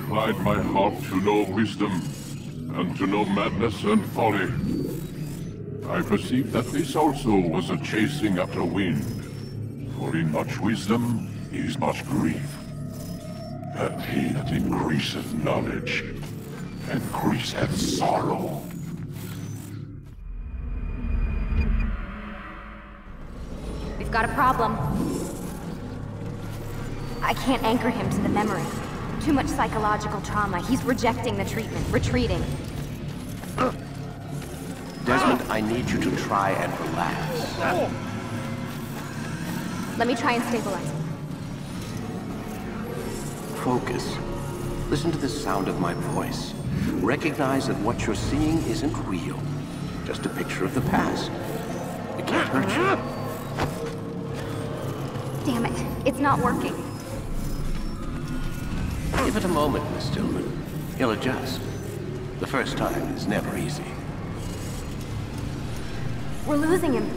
inclined my heart to know wisdom, and to know madness and folly. I perceived that this also was a chasing after wind, for in much wisdom is much grief. And he that increaseth knowledge, increaseth sorrow. We've got a problem. I can't anchor him to the memory. Too much psychological trauma. He's rejecting the treatment, retreating. Desmond, I need you to try and relax. Let me try and stabilize him. Focus. Listen to the sound of my voice. Recognize that what you're seeing isn't real. Just a picture of the past. It can't hurt you. Damn it, it's not working. Give it a moment, Miss Stillman. He'll adjust. The first time is never easy. We're losing him.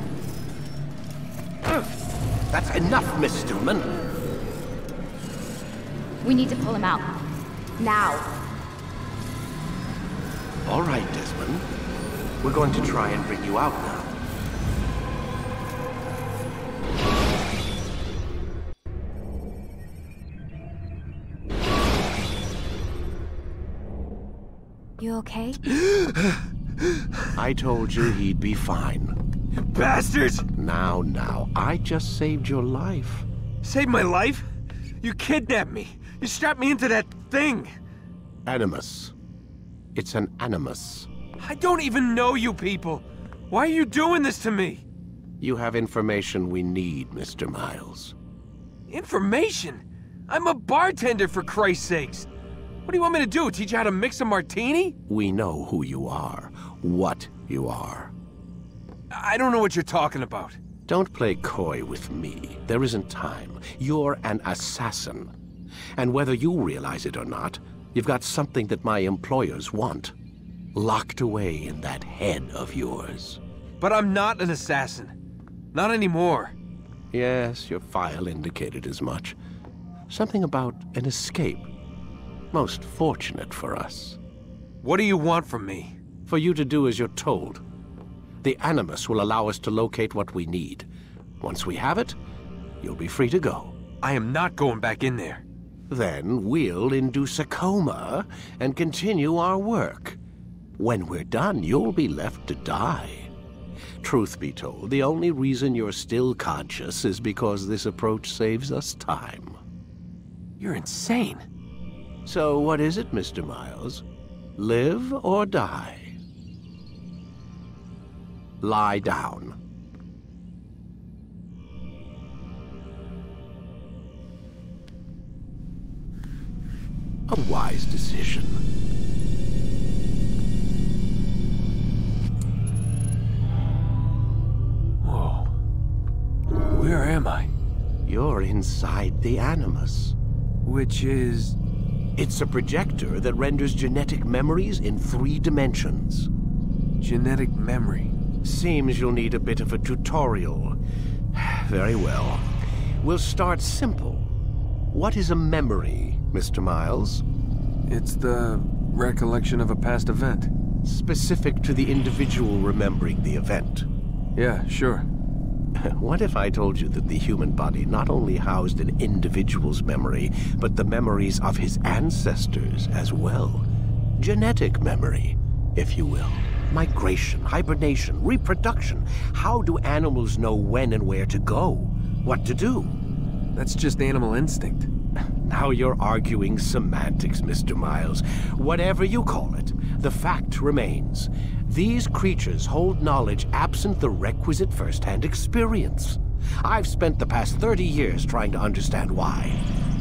That's enough, Miss Stillman. We need to pull him out. Now. All right, Desmond. We're going to try and bring you out now. You okay? I told you he'd be fine. Bastards! Now, I just saved your life. Saved my life? You kidnapped me. You strapped me into that thing. Animus. It's an animus. I don't even know you people. Why are you doing this to me? You have information we need, Mr. Miles. Information? I'm a bartender, for Christ's sakes. What do you want me to do? Teach you how to mix a martini? We know who you are, what you are. I don't know what you're talking about. Don't play coy with me. There isn't time. You're an assassin. And whether you realize it or not, you've got something that my employers want. Locked away in that head of yours. But I'm not an assassin. Not anymore. Yes, your file indicated as much. Something about an escape. Most fortunate for us. What do you want from me? For you to do as you're told. The Animus will allow us to locate what we need. Once we have it, you'll be free to go. I am not going back in there. Then we'll induce a coma and continue our work. When we're done, you'll be left to die. Truth be told, the only reason you're still conscious is because this approach saves us time. You're insane. So what is it, Mr. Miles? Live or die? Lie down. A wise decision. Whoa. Where am I? You're inside the Animus. Which is... It's a projector that renders genetic memories in 3 dimensions. Genetic memory. Seems you'll need a bit of a tutorial. Very well. We'll start simple. What is a memory, Mr. Miles? It's the recollection of a past event. Specific to the individual remembering the event. Yeah, sure. What if I told you that the human body not only housed an individual's memory, but the memories of his ancestors as well? Genetic memory, if you will. Migration, hibernation, reproduction. How do animals know when and where to go? What to do? That's just animal instinct. Now you're arguing semantics, Mr. Miles. Whatever you call it, the fact remains. These creatures hold knowledge absent the requisite first-hand experience. I've spent the past 30 years trying to understand why.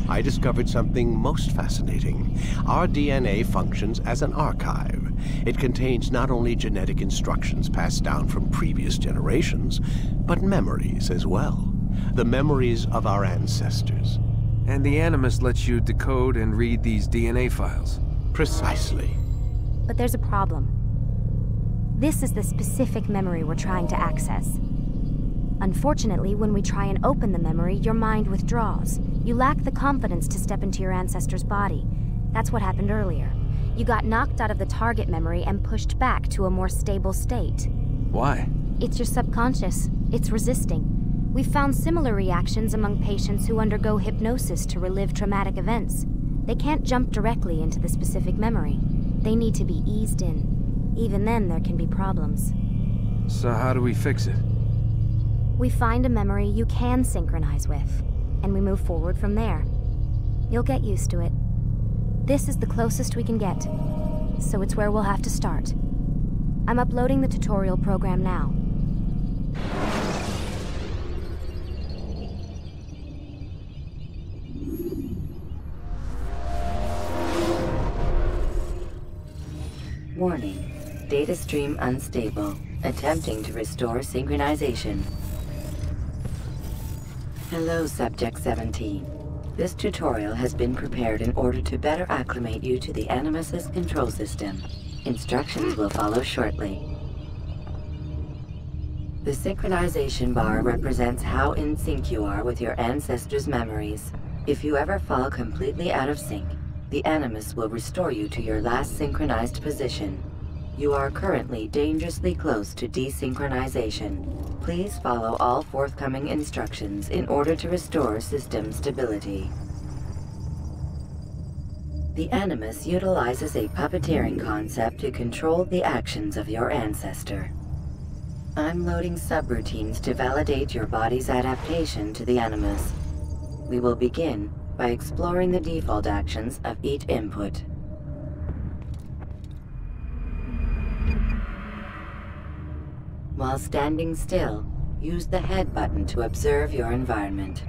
I discovered something most fascinating. Our DNA functions as an archive. It contains not only genetic instructions passed down from previous generations, but memories as well. The memories of our ancestors. And the Animus lets you decode and read these DNA files. Precisely. But there's a problem. This is the specific memory we're trying to access. Unfortunately, when we try and open the memory, your mind withdraws. You lack the confidence to step into your ancestor's body. That's what happened earlier. You got knocked out of the target memory and pushed back to a more stable state. Why? It's your subconscious. It's resisting. We've found similar reactions among patients who undergo hypnosis to relive traumatic events. They can't jump directly into the specific memory. They need to be eased in. Even then, there can be problems. So how do we fix it? We find a memory you can synchronize with, and we move forward from there. You'll get used to it. This is the closest we can get, so it's where we'll have to start. I'm uploading the tutorial program now. Warning. Data stream unstable. Attempting to restore synchronization. Hello, Subject 17. This tutorial has been prepared in order to better acclimate you to the Animus's control system. Instructions will follow shortly. The synchronization bar represents how in sync you are with your ancestors' memories. If you ever fall completely out of sync, the Animus will restore you to your last synchronized position. You are currently dangerously close to desynchronization. Please follow all forthcoming instructions in order to restore system stability. The Animus utilizes a puppeteering concept to control the actions of your ancestor. I'm loading subroutines to validate your body's adaptation to the Animus. We will begin by exploring the default actions of each input. While standing still, use the head button to observe your environment.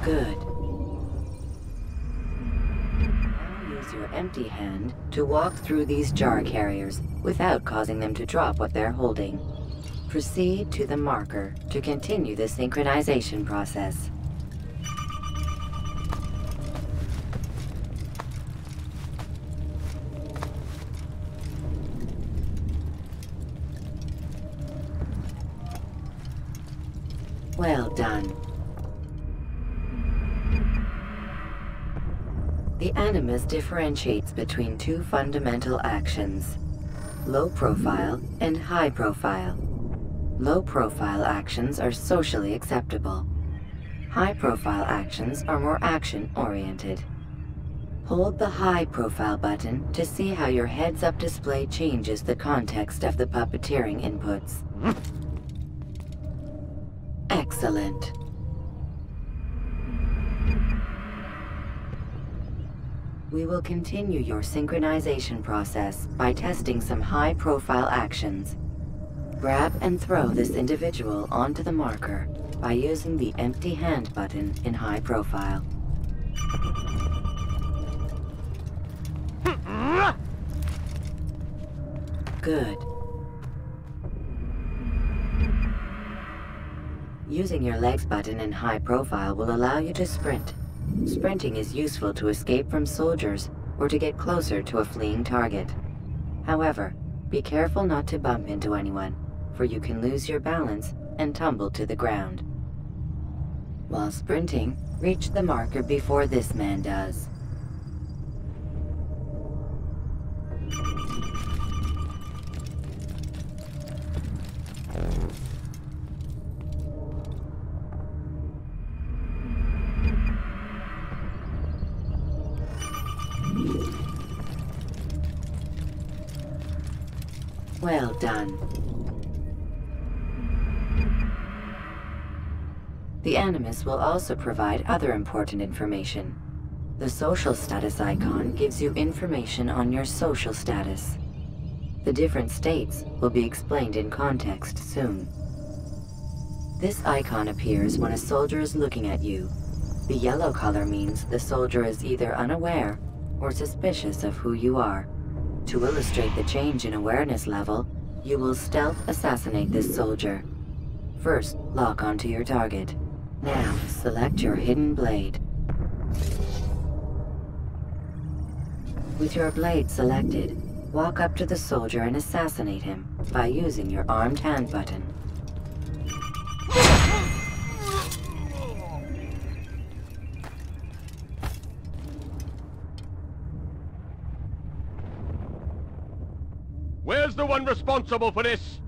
Good. Now use your empty hand to walk through these jar carriers without causing them to drop what they're holding. Proceed to the marker to continue the synchronization process. Well done. The Animus differentiates between two fundamental actions: low profile and high profile. Low profile actions are socially acceptable. High profile actions are more action-oriented. Hold the high profile button to see how your heads-up display changes the context of the puppeteering inputs. Excellent. We will continue your synchronization process by testing some high-profile actions. Grab and throw this individual onto the marker by using the empty hand button in high profile. Good. Using your legs button in high profile will allow you to sprint. Sprinting is useful to escape from soldiers or to get closer to a fleeing target. However, be careful not to bump into anyone, for you can lose your balance and tumble to the ground. While sprinting, reach the marker before this man does. Well done. The Animus will also provide other important information. The social status icon gives you information on your social status. The different states will be explained in context soon. This icon appears when a soldier is looking at you. The yellow color means the soldier is either unaware or suspicious of who you are. To illustrate the change in awareness level, you will stealth assassinate this soldier. First, lock onto your target. Now, select your hidden blade. With your blade selected, Walk up to the soldier and assassinate him by using your armed hand button. Where's the one responsible for this?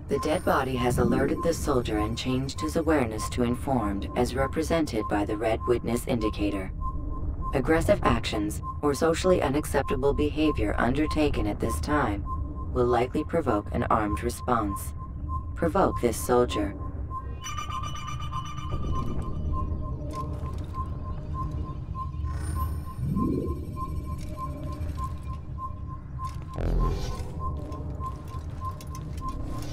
The dead body has alerted the soldier and changed his awareness to informed, as represented by the red witness indicator. Aggressive actions or socially unacceptable behavior undertaken at this time will likely provoke an armed response. Provoke this soldier.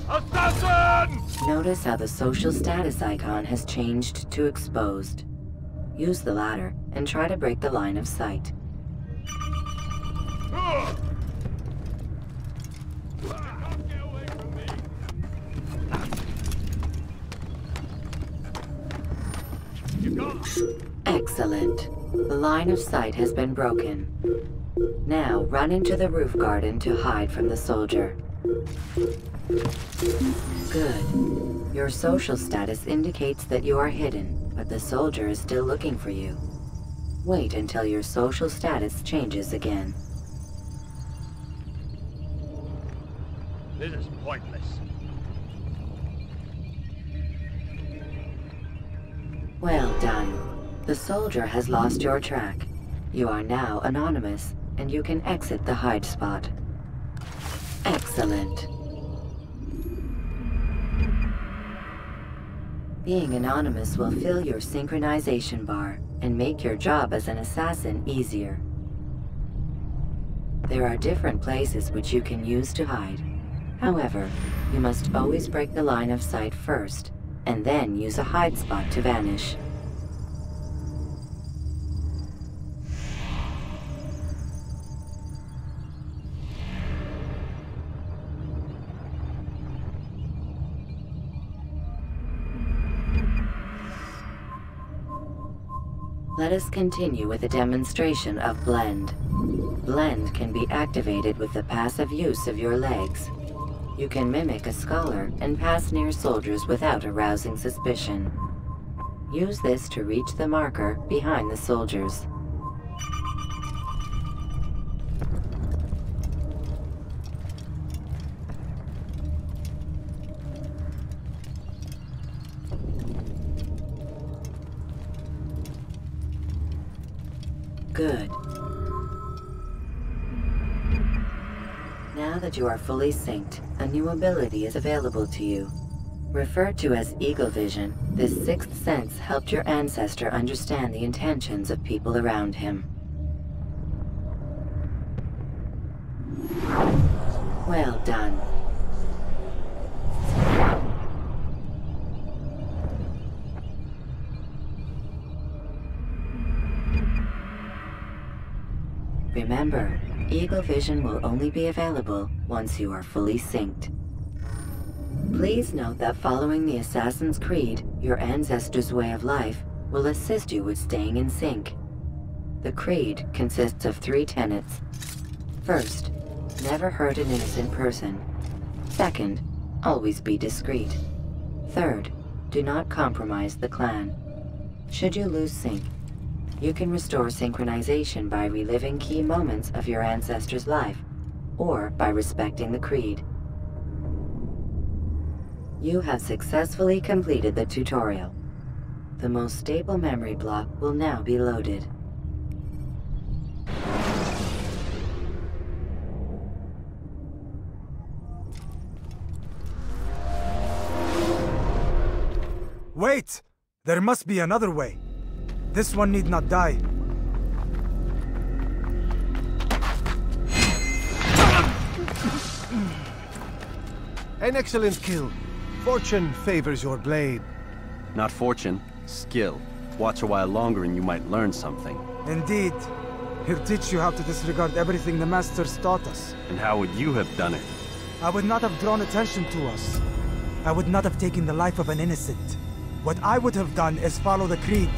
Assassin! Notice how the social status icon has changed to exposed. Use the ladder and try to break the line of sight. Excellent. The line of sight has been broken. Now run into the roof garden to hide from the soldier. Good. Your social status indicates that you are hidden, but the soldier is still looking for you. Wait until your social status changes again. This is pointless. Well done. The soldier has lost your track. You are now anonymous, and you can exit the hide spot. Excellent. Being anonymous will fill your synchronization bar and make your job as an assassin easier. There are different places which you can use to hide. However, you must always break the line of sight first, and then use a hide spot to vanish. Let us continue with a demonstration of Blend. Blend can be activated with the passive use of your legs. You can mimic a scholar and pass near soldiers without arousing suspicion. Use this to reach the marker behind the soldiers. Good. Now that you are fully synced, a new ability is available to you. Referred to as Eagle Vision, this sixth sense helped your ancestor understand the intentions of people around him. Well done. Remember, Eagle Vision will only be available once you are fully synced. Please note that following the Assassin's Creed, your ancestors' way of life will assist you with staying in sync. The Creed consists of 3 tenets. First, never hurt an innocent person. Second, always be discreet. Third, do not compromise the clan. Should you lose sync, you can restore synchronization by reliving key moments of your ancestor's life, or by respecting the Creed. You have successfully completed the tutorial. The most stable memory block will now be loaded. Wait! There must be another way. This one need not die. An excellent kill. Fortune favors your blade. Not fortune, skill. Watch a while longer and you might learn something. Indeed. He'll teach you how to disregard everything the Masters taught us. And how would you have done it? I would not have drawn attention to us. I would not have taken the life of an innocent. What I would have done is follow the Creed.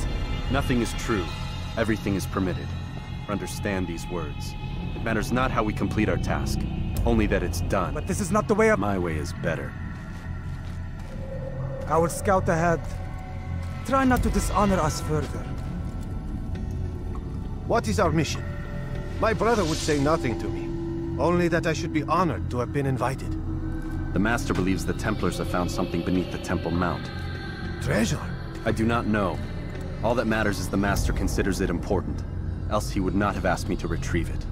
Nothing is true. Everything is permitted. Understand these words. It matters not how we complete our task, only that it's done. But this is not the way of... My way is better. I will scout ahead. Try not to dishonor us further. What is our mission? My brother would say nothing to me. Only that I should be honored to have been invited. The Master believes the Templars have found something beneath the Temple Mount. Treasure? I do not know. All that matters is the Master considers it important. Else he would not have asked me to retrieve it.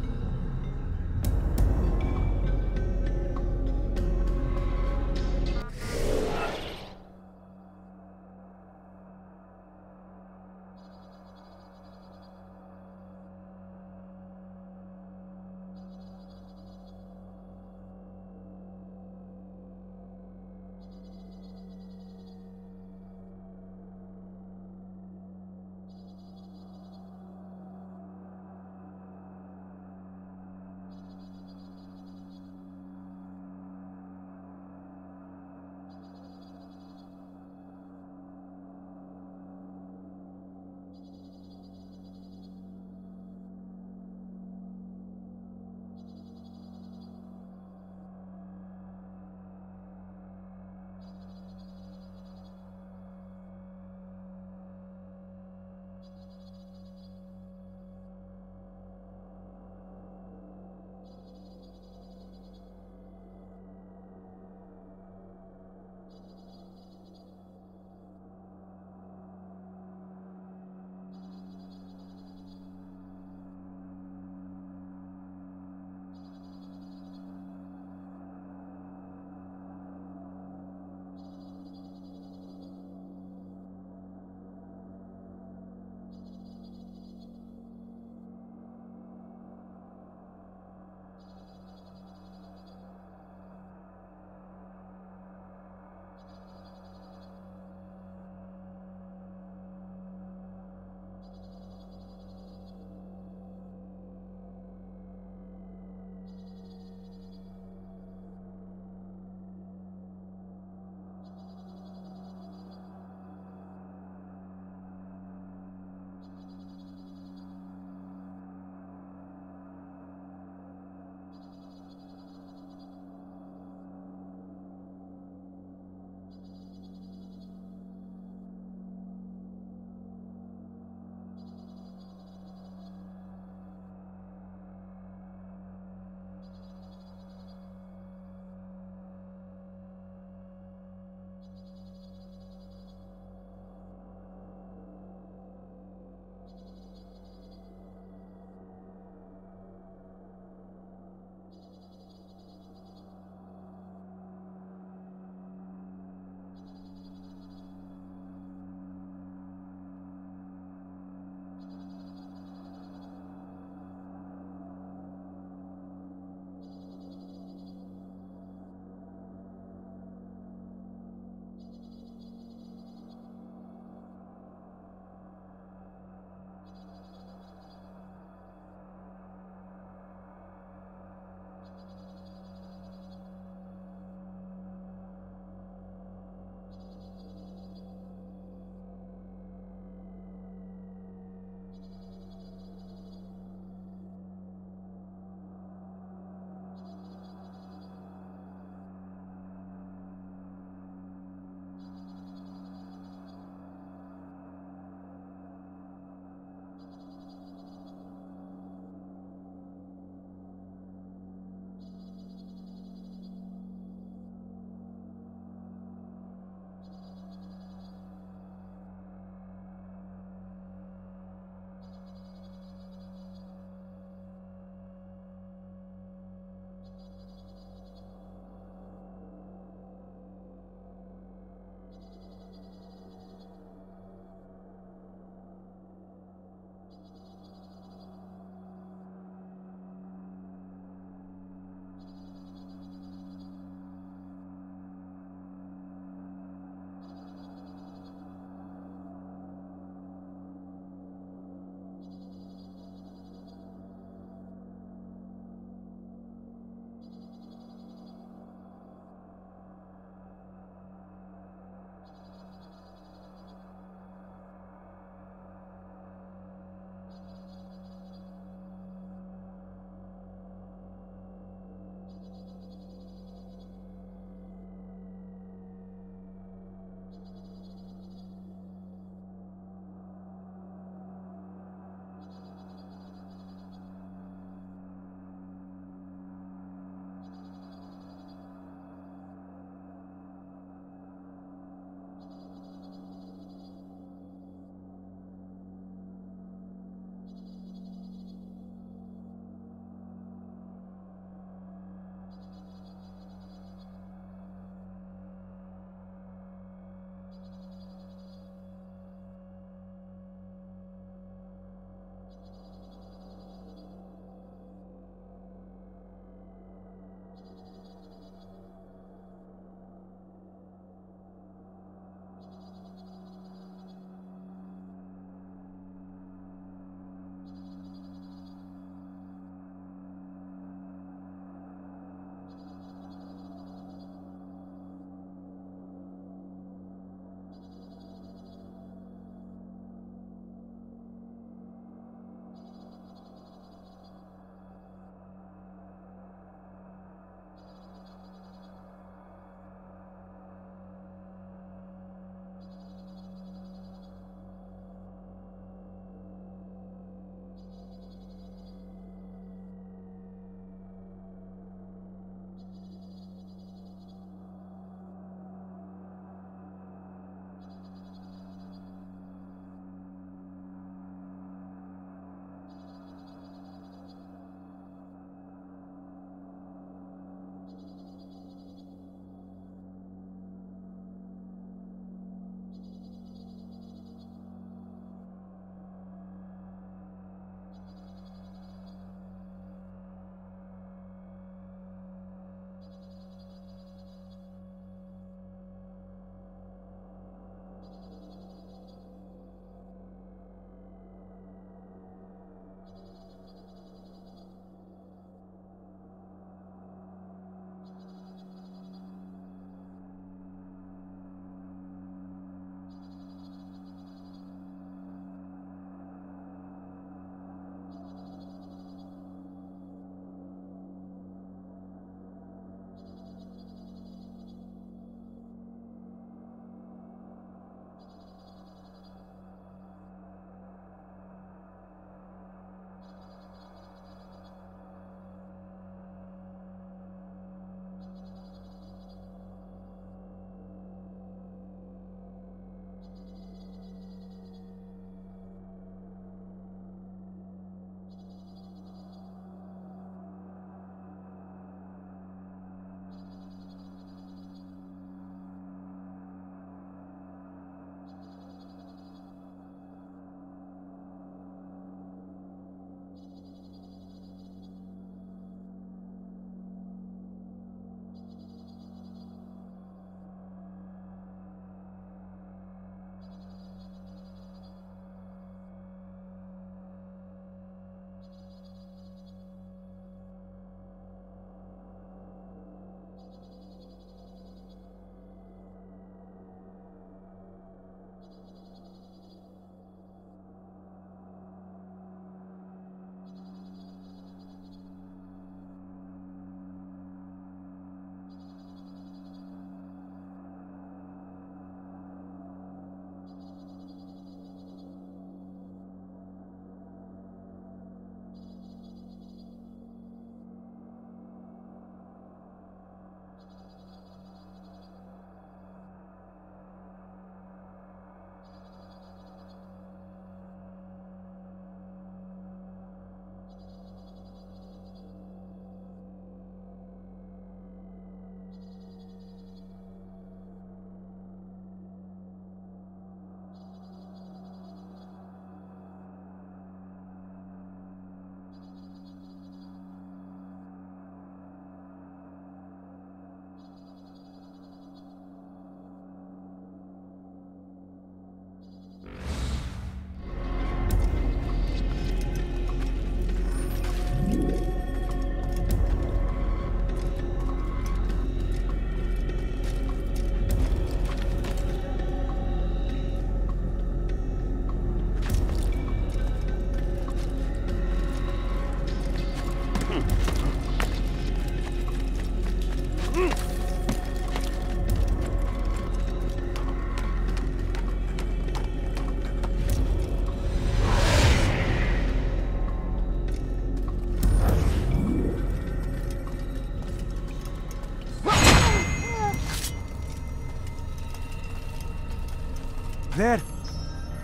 There.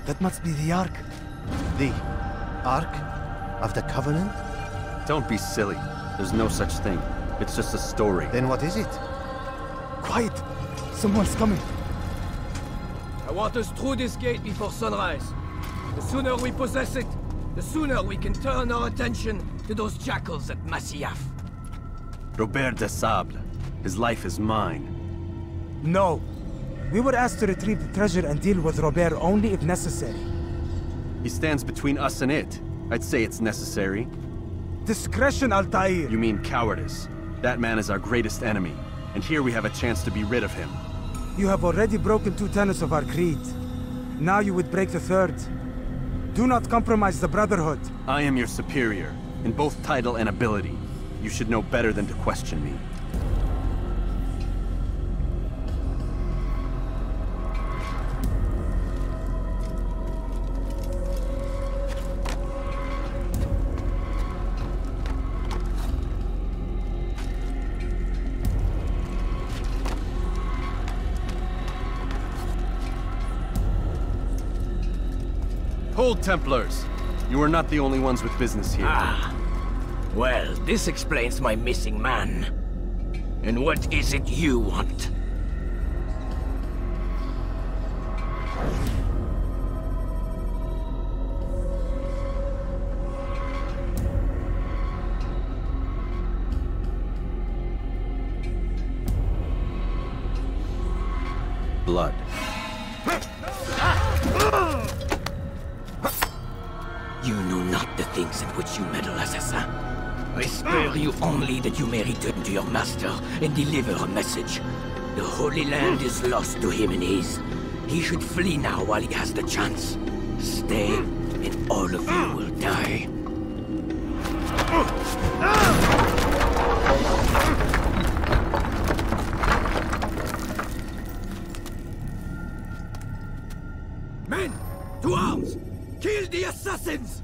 That must be the Ark. The Ark of the Covenant? Don't be silly. There's no such thing. It's just a story. Then what is it? Quiet! Someone's coming. I want us through this gate before sunrise. The sooner we possess it, the sooner we can turn our attention to those jackals at Masyaf. Robert de Sable. His life is mine. No. We were asked to retrieve the treasure and deal with Robert only if necessary. He stands between us and it. I'd say it's necessary. Discretion, Altair! You mean cowardice. That man is our greatest enemy, and here we have a chance to be rid of him. You have already broken 2 tenets of our creed. Now you would break the 3rd. Do not compromise the Brotherhood. I am your superior, in both title and ability. You should know better than to question me. Hold, Templars! You are not the only ones with business here. Ah. Well, this explains my missing man. And what is it you want? Blood. You know not the things in which you meddle, assassin. I spare you only that you may return to your master and deliver a message. The Holy Land is lost to him and his. He should flee now while he has the chance. Stay, and all of you will die. Men, to arms! Kill the assassins!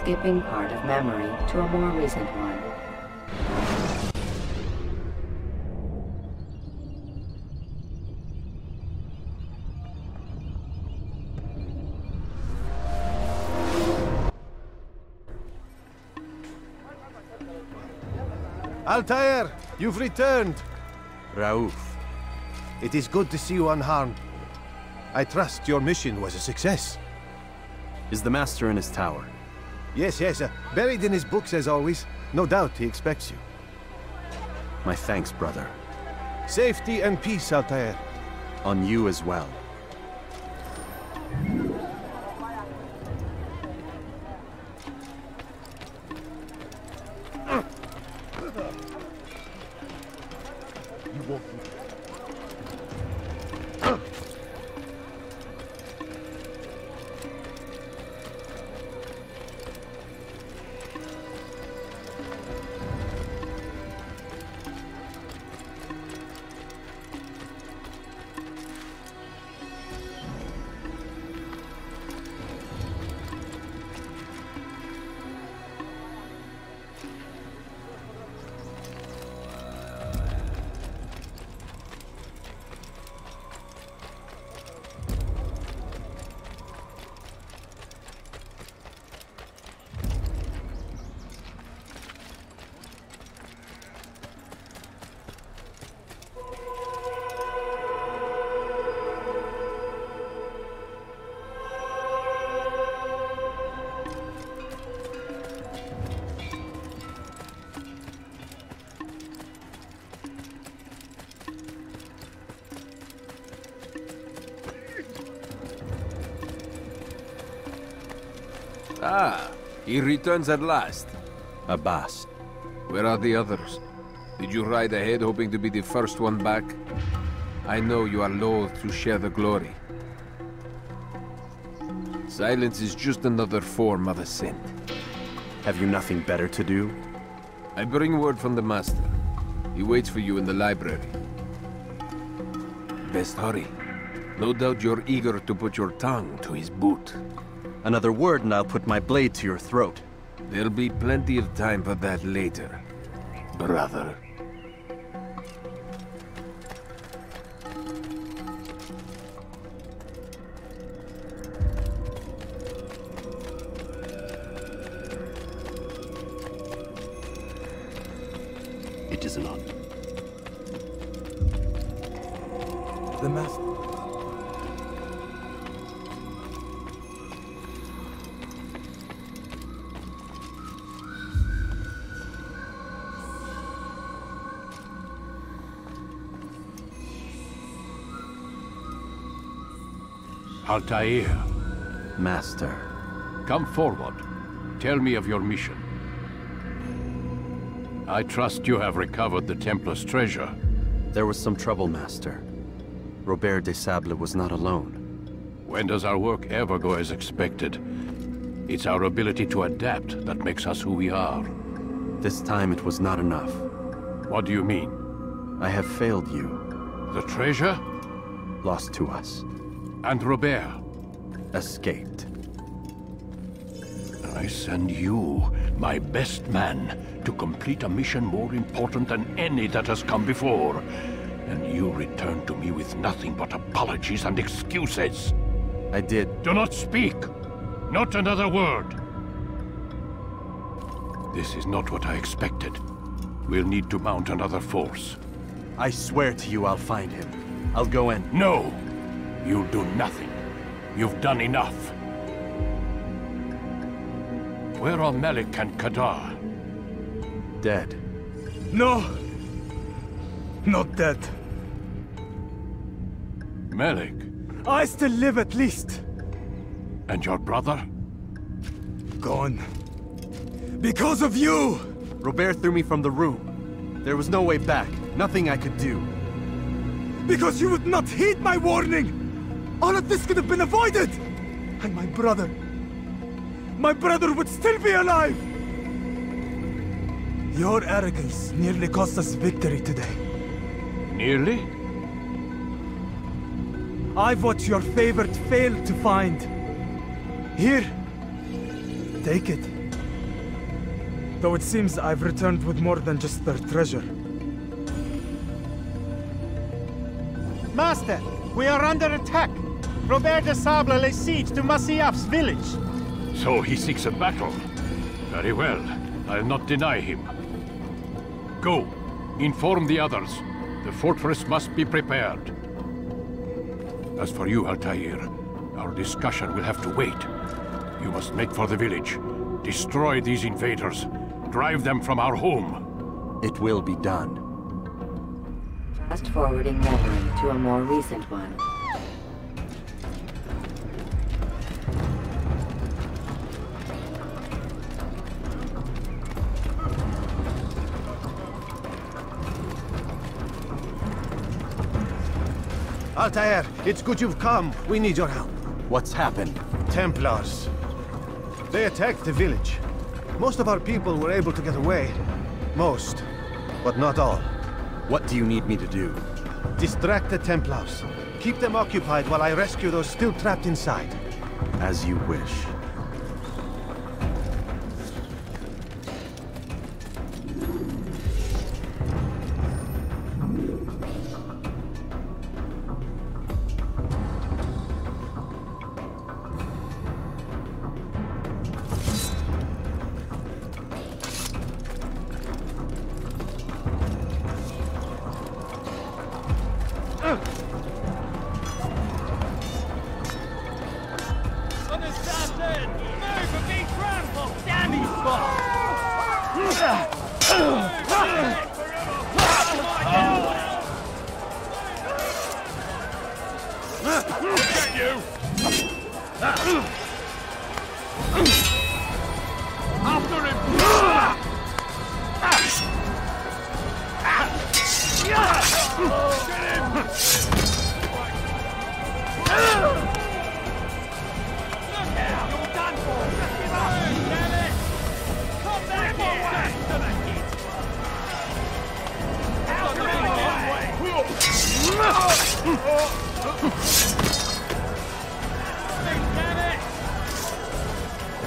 Skipping part of memory to a more recent one. Altair, you've returned. Raouf. It is good to see you unharmed. I trust your mission was a success. Is the Master in his tower? Yes, buried in his books as always. No doubt he expects you. My thanks, brother. Safety and peace, Altair. On you as well. Ah, he returns at last. Abbas. Where are the others? Did you ride ahead hoping to be the first one back? I know you are loath to share the glory. Silence is just another form of sin. Have you nothing better to do? I bring word from the Master. He waits for you in the library. Best hurry. No doubt you're eager to put your tongue to his boot. Another word and I'll put my blade to your throat. There'll be plenty of time for that later, brother. It is not. The master. Altair, Master. come forward. Tell me of your mission. I trust you have recovered the Templar's treasure. There was some trouble, Master. Robert de Sable was not alone. When does our work ever go as expected? It's our ability to adapt that makes us who we are. This time it was not enough. What do you mean? I have failed you. The treasure? Lost to us. And Robert? Escaped. I send you, my best man, to complete a mission more important than any that has come before. And you return to me with nothing but apologies and excuses. I did. Do not speak! Not another word! This is not what I expected. We'll need to mount another force. I swear to you I'll find him. I'll go in. No! You'll do nothing. You've done enough. Where are Malik and Kadar? Dead. No! Not dead. Malik? I still live at least. And your brother? Gone. Because of you! Robert threw me from the room. There was no way back. Nothing I could do. Because you would not heed my warning! All of this could have been avoided! And my brother would still be alive! Your arrogance nearly cost us victory today. Nearly? I've watched your favorite fail to find. Here, take it. Though it seems I've returned with more than just their treasure. Master, we are under attack. Robert de Sable lays siege to Masyaf's village. So he seeks a battle. Very well. I'll not deny him. Go. Inform the others. The fortress must be prepared. As for you, Altair, our discussion will have to wait. You must make for the village. Destroy these invaders. Drive them from our home. It will be done. Fast-forwarding memory to a more recent one. Altair, it's good you've come. We need your help. What's happened? Templars. They attacked the village. Most of our people were able to get away. Most, but not all. What do you need me to do? Distract the Templars. Keep them occupied while I rescue those still trapped inside. As you wish.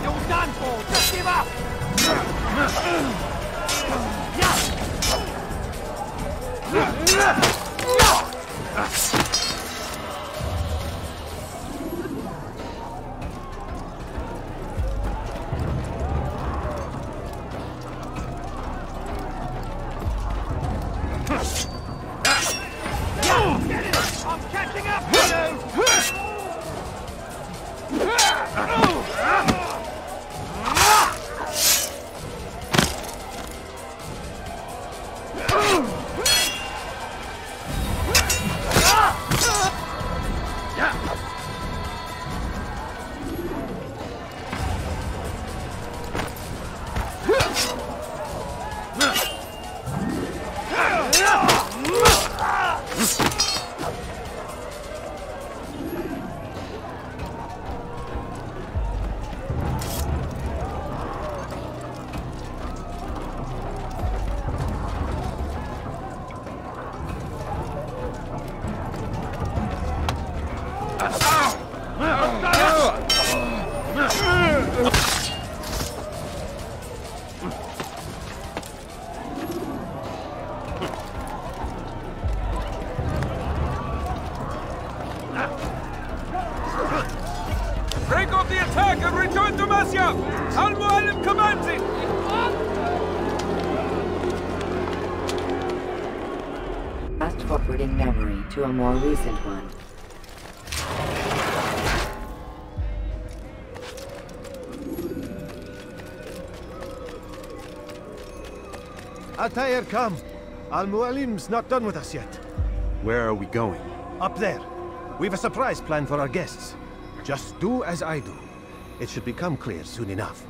You're done for! Just give up! I'm catching up to you! Break off the attack and return to Masya! Al-Mualim commands it! Fast forwarding memory to a more recent one. Altair, come. Al-Mualim's not done with us yet. Where are we going? Up there. We've a surprise plan for our guests. Just do as I do. It should become clear soon enough.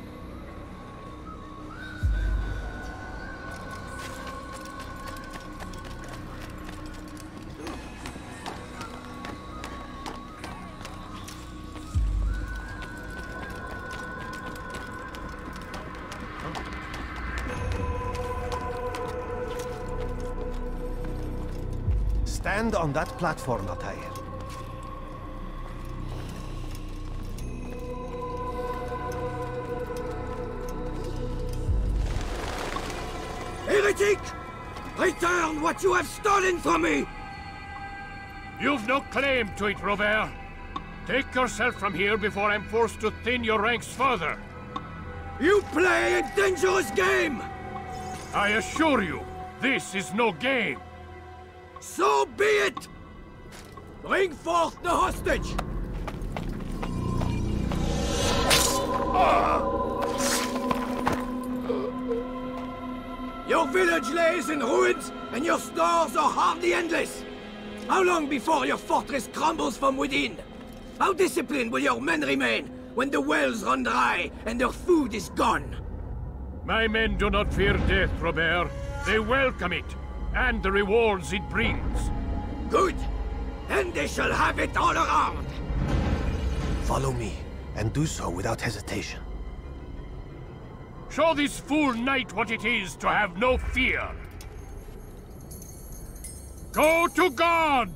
Stand on that platform, Altair. Heretic! Return what you have stolen from me! You've no claim to it, Robert. Take yourself from here before I'm forced to thin your ranks further. You play a dangerous game! I assure you, this is no game. So be it! Bring forth the hostage! Your village lays in ruins, and your stores are hardly endless. How long before your fortress crumbles from within? How disciplined will your men remain when the wells run dry and their food is gone? My men do not fear death, Robert. They welcome it, and the rewards it brings. Good. Then they shall have it all around. Follow me, and do so without hesitation. Show this fool knight what it is to have no fear. Go to God!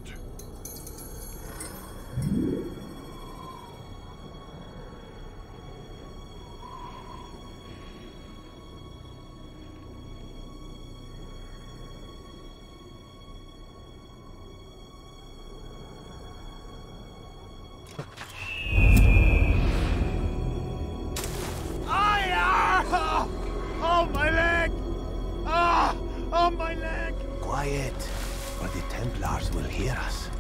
Oh, my leg! Ah! Oh, my leg! Quiet, or the Templars will hear us.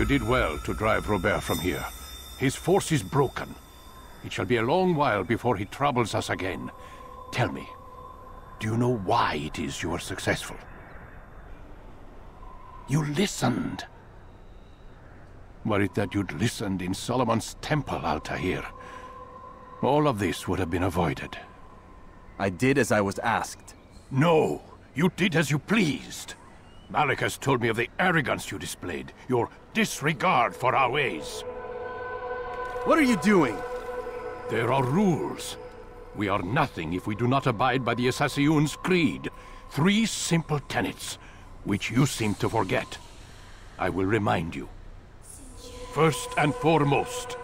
did well to drive Robert from here. His force is broken. It shall be a long while before he troubles us again. Tell me, do you know why it is you are successful? You listened. Were it that you'd listened in Solomon's temple, Altair, all of this would have been avoided. I did as I was asked. No, you did as you pleased. Malik has told me of the arrogance you displayed, your disregard for our ways. What are you doing? There are rules. We are nothing if we do not abide by the Assassin's Creed. 3 simple tenets, which you seem to forget. I will remind you. First and foremost,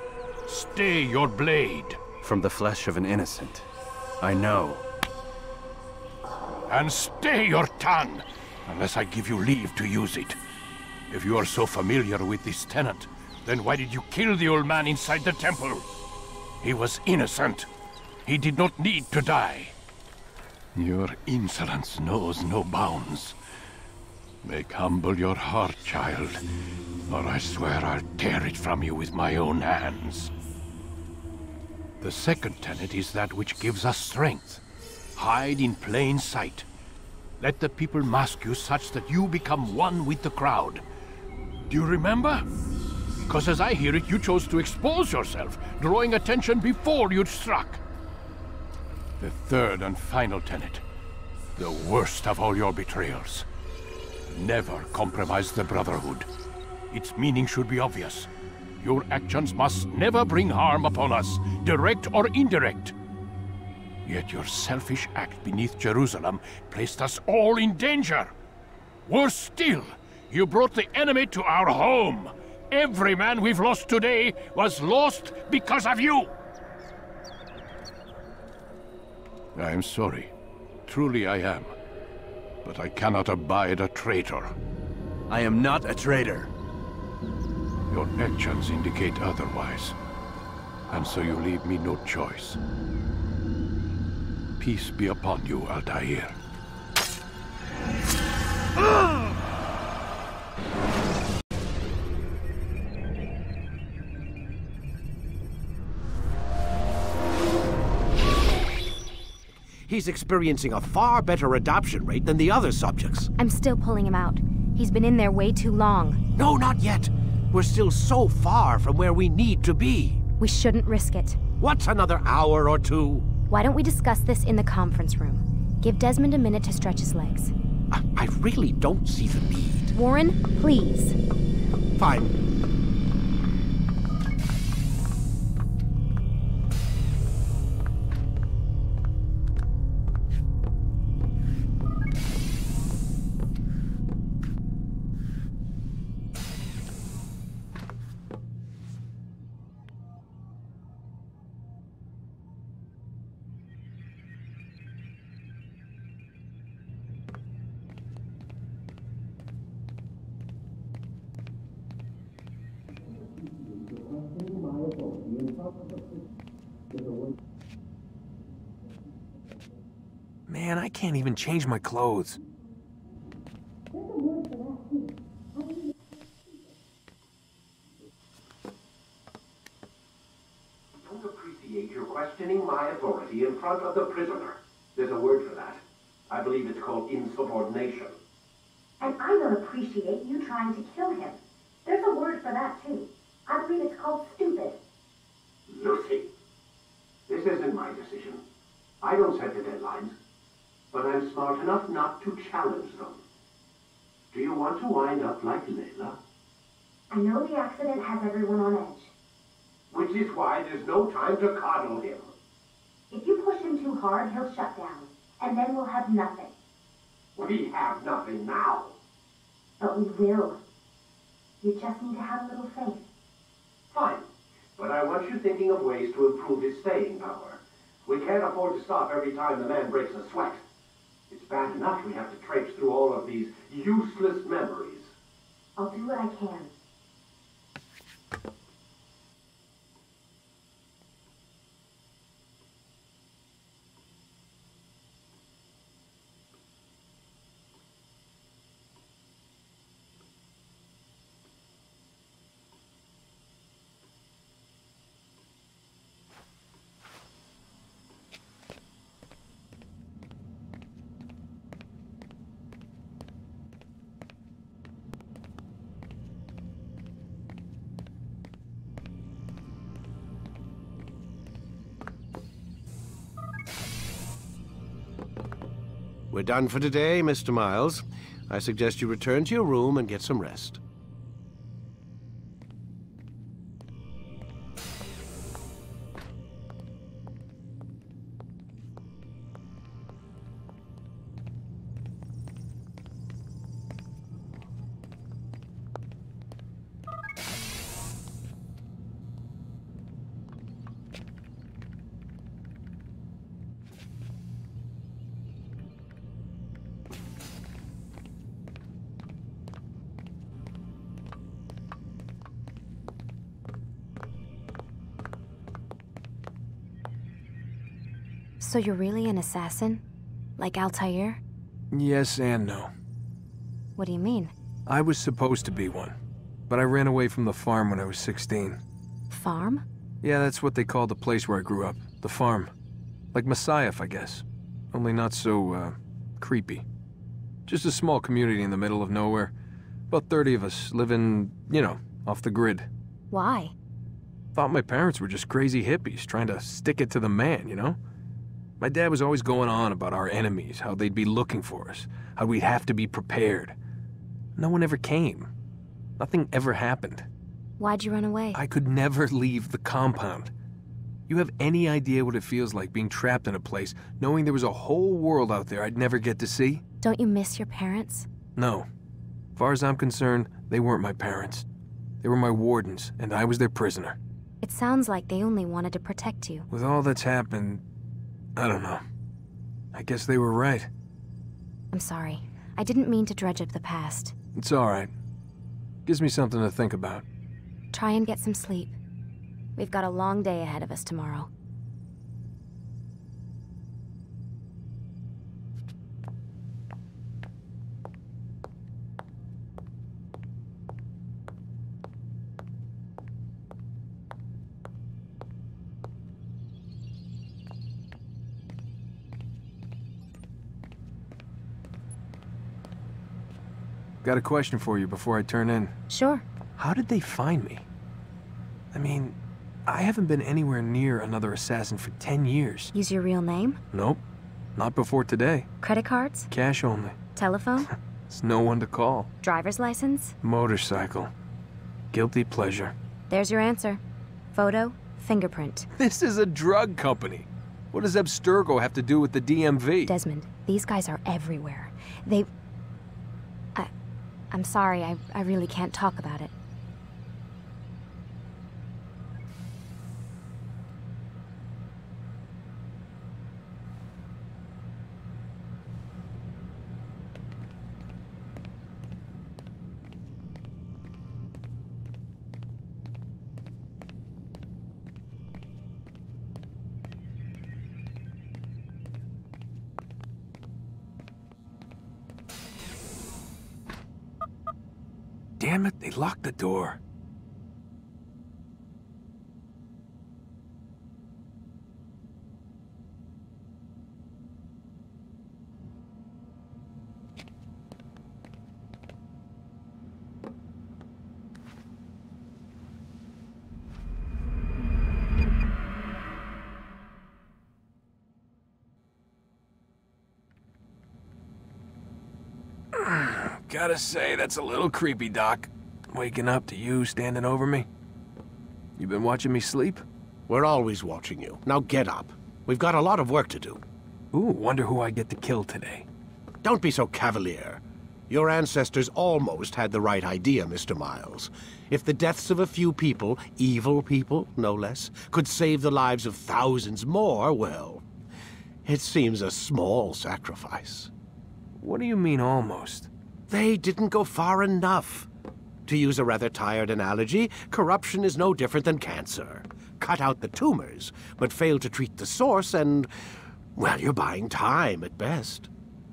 stay your blade. From the flesh of an innocent. I know. And stay your tongue, unless I give you leave to use it. If you are so familiar with this tenet, then why did you kill the old man inside the temple? He was innocent. He did not need to die. Your insolence knows no bounds. Make humble your heart, child, or I swear I'll tear it from you with my own hands. The second tenet is that which gives us strength. Hide in plain sight. Let the people mask you such that you become one with the crowd. Do you remember? Because as I hear it, you chose to expose yourself, drawing attention before you'd struck. The third and final tenet, the worst of all your betrayals. Never compromise the Brotherhood. Its meaning should be obvious. Your actions must never bring harm upon us, direct or indirect. Yet your selfish act beneath Jerusalem placed us all in danger. Worse still, you brought the enemy to our home. Every man we've lost today was lost because of you. I am sorry. Truly I am. But I cannot abide a traitor. I am not a traitor. Your actions indicate otherwise. And so you leave me no choice. Peace be upon you, Altair. He's experiencing a far better adoption rate than the other subjects. I'm still pulling him out. He's been in there way too long. No, not yet. We're still so far from where we need to be. We shouldn't risk it. What's another hour or two? Why don't we discuss this in the conference room? Give Desmond a minute to stretch his legs. I really don't see the need. Warren, please. Fine. Man, I can't even change my clothes. Don't appreciate your questioning my authority in front of the prisoner. There's a word for that. I believe it's called insubordination. And I don't appreciate you trying to kill him. There's a word for that, too. I believe it's called stupid. Lucy, this isn't my decision. I don't set the deadlines. But I'm smart enough not to challenge them. Do you want to wind up like Layla? I know the accident has everyone on edge. Which is why there's no time to coddle him. If you push him too hard, he'll shut down. And then we'll have nothing. We have nothing now. But we will. You just need to have a little faith. Fine. But I want you thinking of ways to improve his staying power. We can't afford to stop every time the man breaks a sweat. It's bad enough we have to traipse through all of these useless memories. I'll do what I can. We're done for today, Mr. Miles. I suggest you return to your room and get some rest. So you're really an assassin? Like Altair? Yes and no. What do you mean? I was supposed to be one, but I ran away from the farm when I was 16. Farm? Yeah, that's what they called the place where I grew up. The farm. Like Messiah, I guess. Only not so, creepy. Just a small community in the middle of nowhere. About 30 of us living, you know, off the grid. Why? Thought my parents were just crazy hippies trying to stick it to the man, you know? My dad was always going on about our enemies, how they'd be looking for us, how we'd have to be prepared. No one ever came. Nothing ever happened. Why'd you run away? I could never leave the compound. You have any idea what it feels like being trapped in a place, knowing there was a whole world out there I'd never get to see? Don't you miss your parents? No. As far as I'm concerned, they weren't my parents. They were my wardens, and I was their prisoner. It sounds like they only wanted to protect you. With all that's happened, I don't know. I guess they were right. I'm sorry. I didn't mean to dredge up the past. It's all right. Gives me something to think about. Try and get some sleep. We've got a long day ahead of us tomorrow. Got a question for you before I turn in. Sure. How did they find me? I mean, I haven't been anywhere near another assassin for 10 years. Use your real name? Nope. Not before today. Credit cards? Cash only. Telephone? There's no one to call. Driver's license? Motorcycle. Guilty pleasure. There's your answer. Photo, fingerprint. This is a drug company. What does Abstergo have to do with the DMV? Desmond, these guys are everywhere. I'm sorry, I really can't talk about it. Damn it, they locked the door. Gotta say, that's a little creepy, Doc. Waking up to you standing over me. You been watching me sleep? We're always watching you. Now get up. We've got a lot of work to do. Ooh, wonder who I get to kill today. Don't be so cavalier. Your ancestors almost had the right idea, Mr. Miles. If the deaths of a few people, evil people, no less, could save the lives of thousands more, well, it seems a small sacrifice. What do you mean, almost? They didn't go far enough. To use a rather tired analogy, corruption is no different than cancer. Cut out the tumors, but fail to treat the source and, well, you're buying time at best.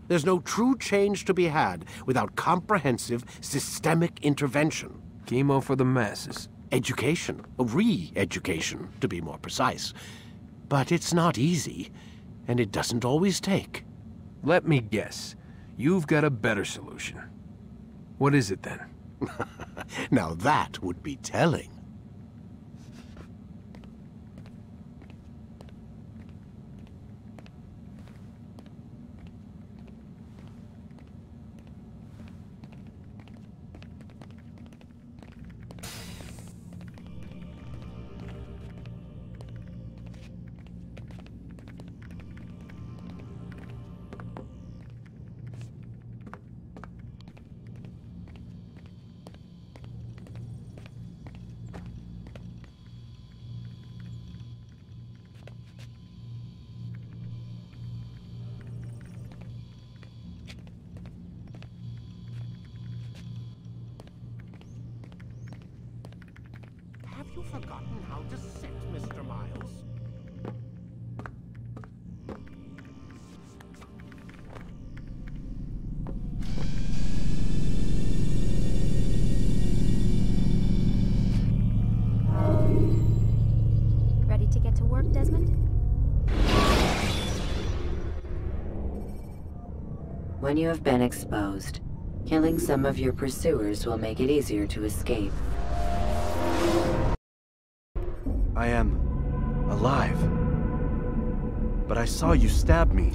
There's no true change to be had without comprehensive, systemic intervention. Chemo for the masses. Education, re-education, to be more precise. But it's not easy, and it doesn't always take. Let me guess. You've got a better solution. What is it, then? Now that would be telling. forgotten how to sit, Mr. Miles? Ready to get to work, Desmond? When you have been exposed, killing some of your pursuers will make it easier to escape. I am alive. But I saw you stab me.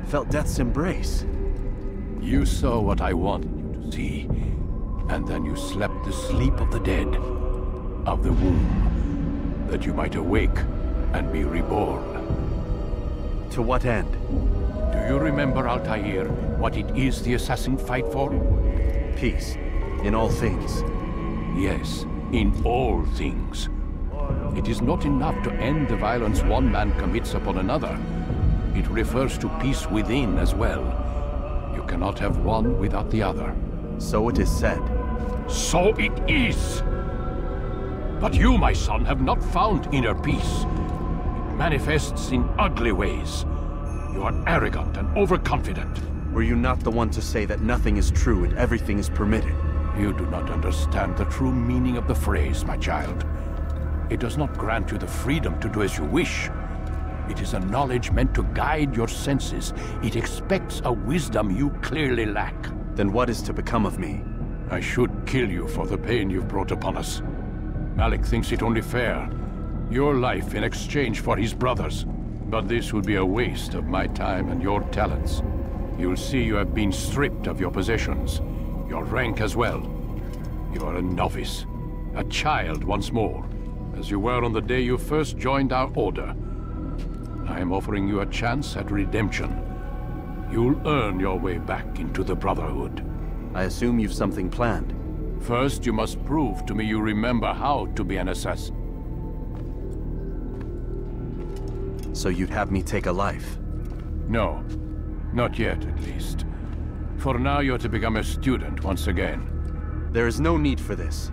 Felt death's embrace. You saw what I wanted you to see, and then you slept the sleep of the dead, of the womb, that you might awake and be reborn. To what end? Do you remember, Altair, what it is the assassin fight for? Peace. In all things. Yes, in all things. It is not enough to end the violence one man commits upon another. It refers to peace within as well. You cannot have one without the other. So it is said. So it is! But you, my son, have not found inner peace. It manifests in ugly ways. You are arrogant and overconfident. Were you not the one to say that nothing is true and everything is permitted? You do not understand the true meaning of the phrase, my child. It does not grant you the freedom to do as you wish. It is a knowledge meant to guide your senses. It expects a wisdom you clearly lack. Then what is to become of me? I should kill you for the pain you've brought upon us. Malik thinks it only fair. Your life in exchange for his brother's. But this would be a waste of my time and your talents. You'll see you have been stripped of your possessions, your rank as well. You are a novice, a child once more, as you were on the day you first joined our order. I am offering you a chance at redemption. You'll earn your way back into the Brotherhood. I assume you've something planned. First, you must prove to me you remember how to be an assassin. So you'd have me take a life? No. Not yet, at least. For now, you're to become a student once again. There is no need for this.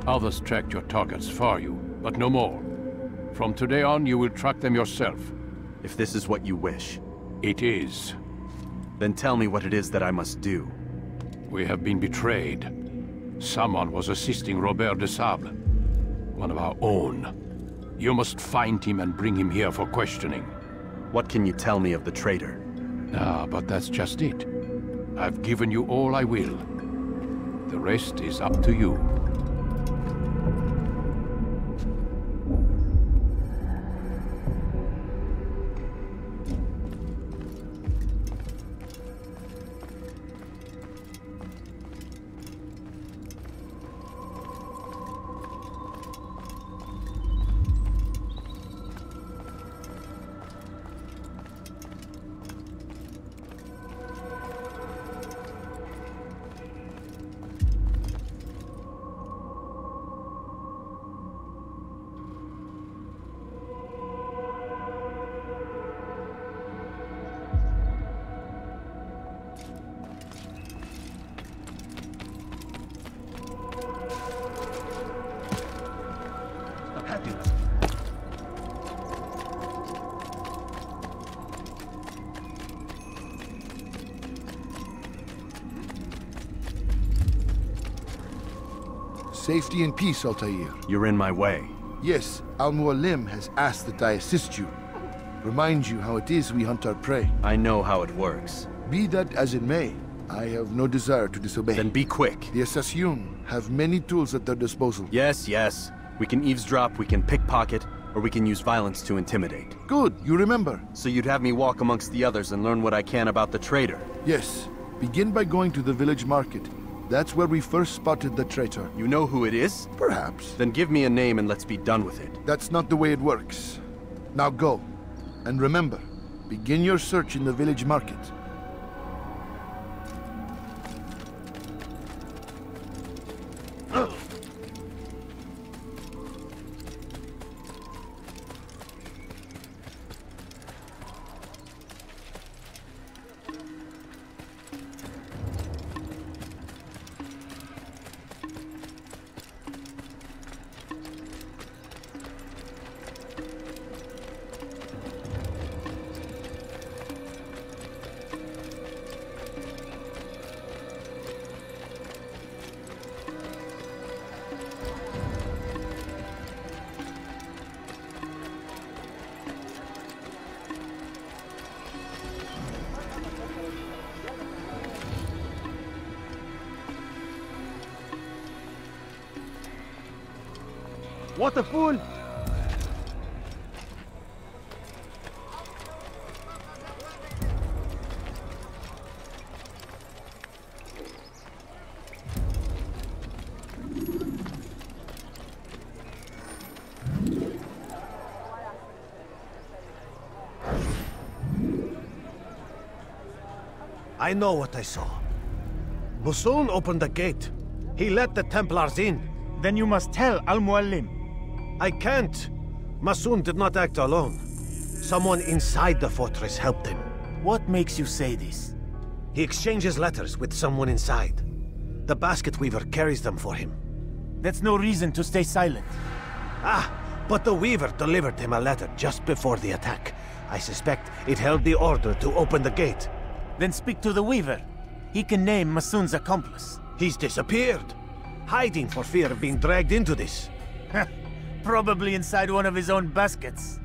Others tracked your targets for you, but no more. From today on, you will track them yourself. If this is what you wish. It is. Then tell me what it is that I must do. We have been betrayed. Someone was assisting Robert de Sable, one of our own. You must find him and bring him here for questioning. What can you tell me of the traitor? Ah, but that's just it. I've given you all I will. The rest is up to you. Safety and peace, Altair. You're in my way. Yes, Al-Mualim has asked that I assist you. Remind you how it is we hunt our prey. I know how it works. Be that as it may, I have no desire to disobey. Then be quick. The Assassin have many tools at their disposal. Yes, yes. We can eavesdrop, we can pickpocket, or we can use violence to intimidate. Good, you remember. So you'd have me walk amongst the others and learn what I can about the traitor? Yes. Begin by going to the village market. That's where we first spotted the traitor. You know who it is? Perhaps. Then give me a name and let's be done with it. That's not the way it works. Now go. And remember, begin your search in the village market. What a fool! I know what I saw. Masoon opened the gate. He let the Templars in. Then you must tell Al-Mualim. I can't. Masoon did not act alone. Someone inside the fortress helped him. What makes you say this? He exchanges letters with someone inside. The basket weaver carries them for him. That's no reason to stay silent. But the weaver delivered him a letter just before the attack. I suspect it held the order to open the gate. Then speak to the weaver. He can name Masoon's accomplice. He's disappeared. Hiding for fear of being dragged into this. Probably inside one of his own baskets.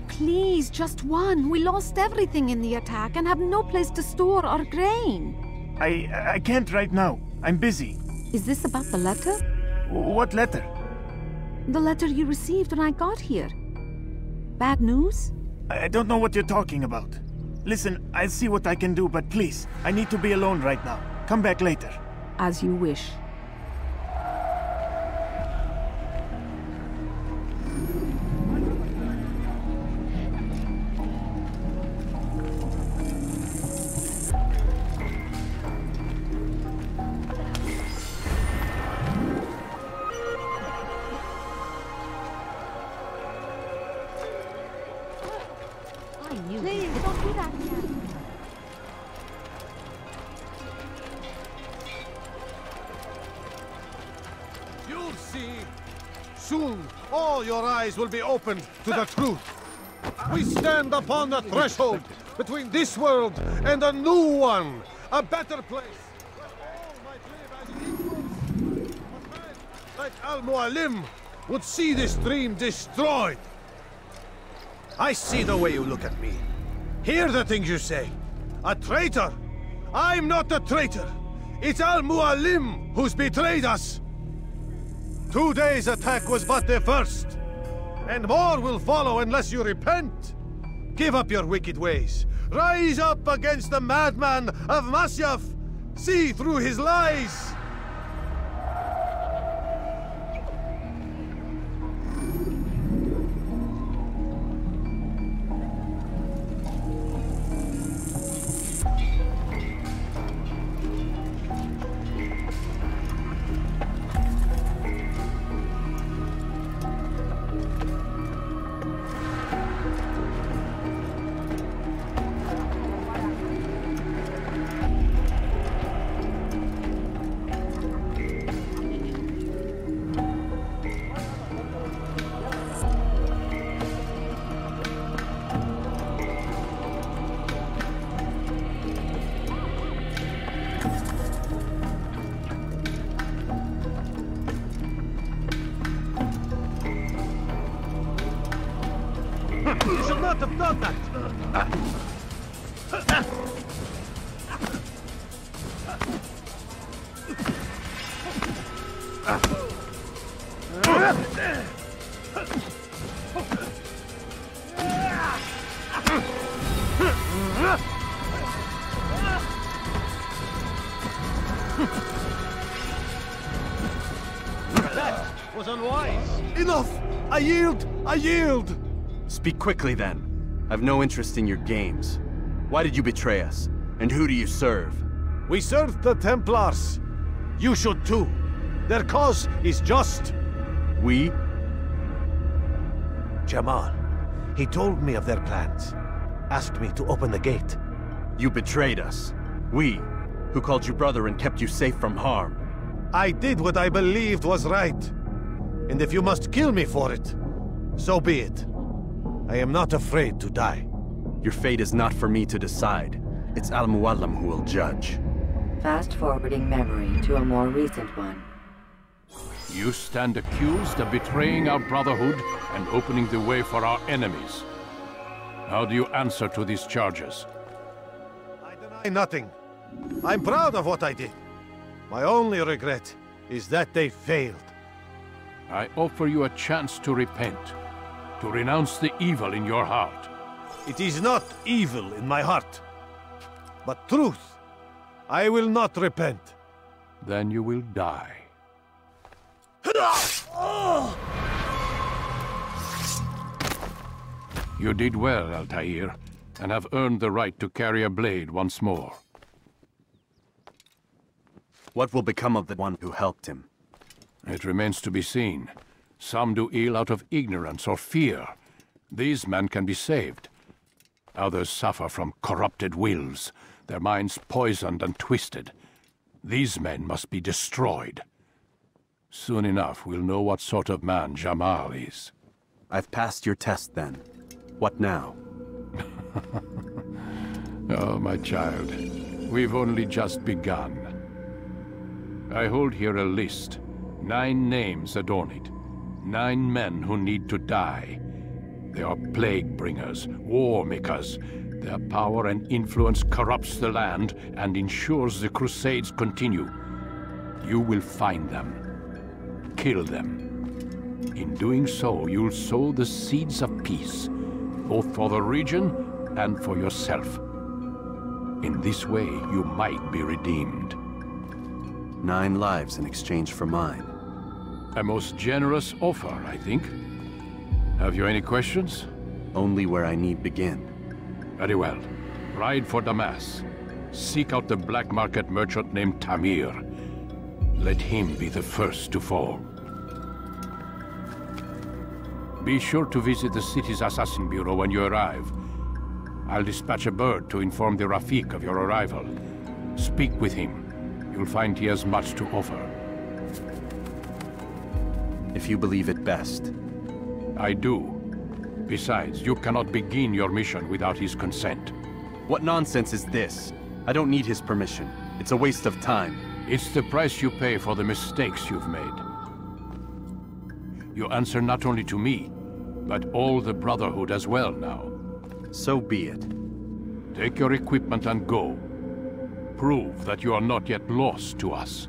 Please, just one. We lost everything in the attack and have no place to store our grain. I can't right now. I'm busy. Is this about the letter? What letter? The letter you received when I got here. Bad news? I don't know what you're talking about. Listen, I'll see what I can do, but please, I need to be alone right now. Come back later. As you wish. Please, don't do that again. You'll see. Soon, all your eyes will be opened to the truth. We stand upon the threshold between this world and a new one, a better place, where all might live as equals. A man like Al-Mualim would see this dream destroyed. I see the way you look at me. Hear the things you say. A traitor? I'm not a traitor. It's Al-Mualim who's betrayed us. Today's attack was but the first. And more will follow unless you repent. Give up your wicked ways. Rise up against the madman of Masyaf. See through his lies. You should not have done that! That was unwise! Enough! I yield! I yield! Speak quickly, then. I've no interest in your games. Why did you betray us? And who do you serve? We served the Templars. You should too. Their cause is just. We? Jamal. He told me of their plans. Asked me to open the gate. You betrayed us. We, who called you brother and kept you safe from harm. I did what I believed was right. And if you must kill me for it, so be it. I am not afraid to die. Your fate is not for me to decide. It's Al-Mualim who will judge. Fast-forwarding memory to a more recent one. You stand accused of betraying our Brotherhood and opening the way for our enemies. How do you answer to these charges? I deny nothing. I'm proud of what I did. My only regret is that they failed. I offer you a chance to repent, to renounce the evil in your heart. It is not evil in my heart, but truth. I will not repent. Then you will die. You did well, Altair, and have earned the right to carry a blade once more. What will become of the one who helped him? It remains to be seen. Some do ill out of ignorance or fear. These men can be saved. Others suffer from corrupted wills, their minds poisoned and twisted. These men must be destroyed. Soon enough, we'll know what sort of man Jamal is. I've passed your test, then. What now? Oh, my child. We've only just begun. I hold here a list. 9 names adorn it. 9 men who need to die. They are plague bringers, war makers. Their power and influence corrupts the land and ensures the Crusades continue. You will find them. Kill them. In doing so, you'll sow the seeds of peace, both for the region and for yourself. In this way, you might be redeemed. 9 lives in exchange for mine. A most generous offer, I think. Have you any questions? Only where I need begin. Very well. Ride for Damas. Seek out the black market merchant named Tamir. Let him be the first to fall. Be sure to visit the city's assassin bureau when you arrive. I'll dispatch a bird to inform the Rafik of your arrival. Speak with him. You'll find he has much to offer. If you believe it best. I do. Besides, you cannot begin your mission without his consent. What nonsense is this? I don't need his permission. It's a waste of time. It's the price you pay for the mistakes you've made. You answer not only to me, but all the Brotherhood as well now. So be it. Take your equipment and go. Prove that you are not yet lost to us.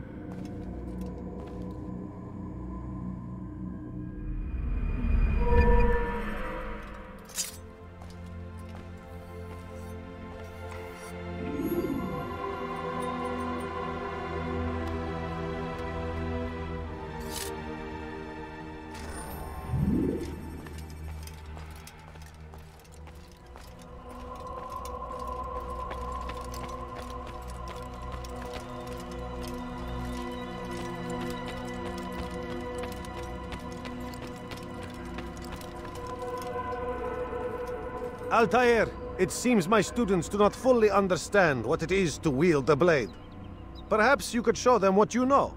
Altair, it seems my students do not fully understand what it is to wield the blade. Perhaps you could show them what you know.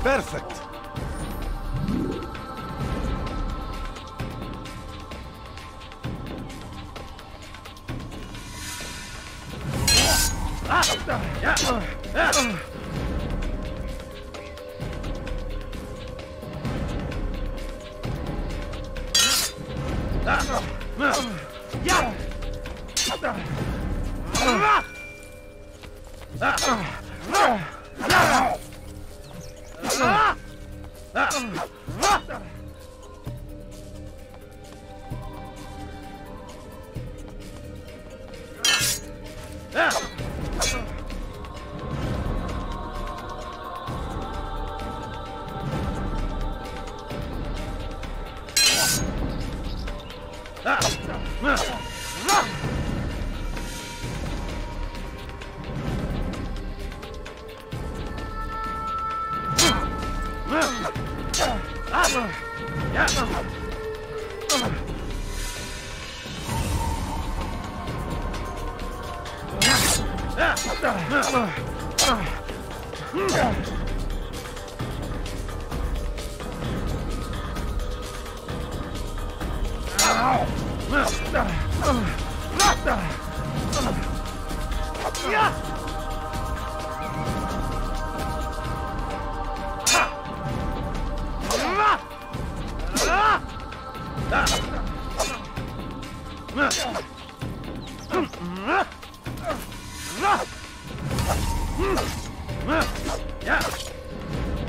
Perfect.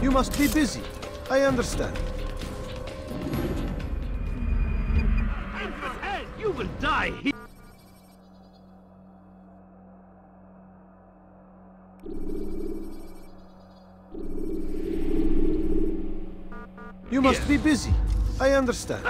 You must be busy. I understand. You will die here. You must be busy. I understand.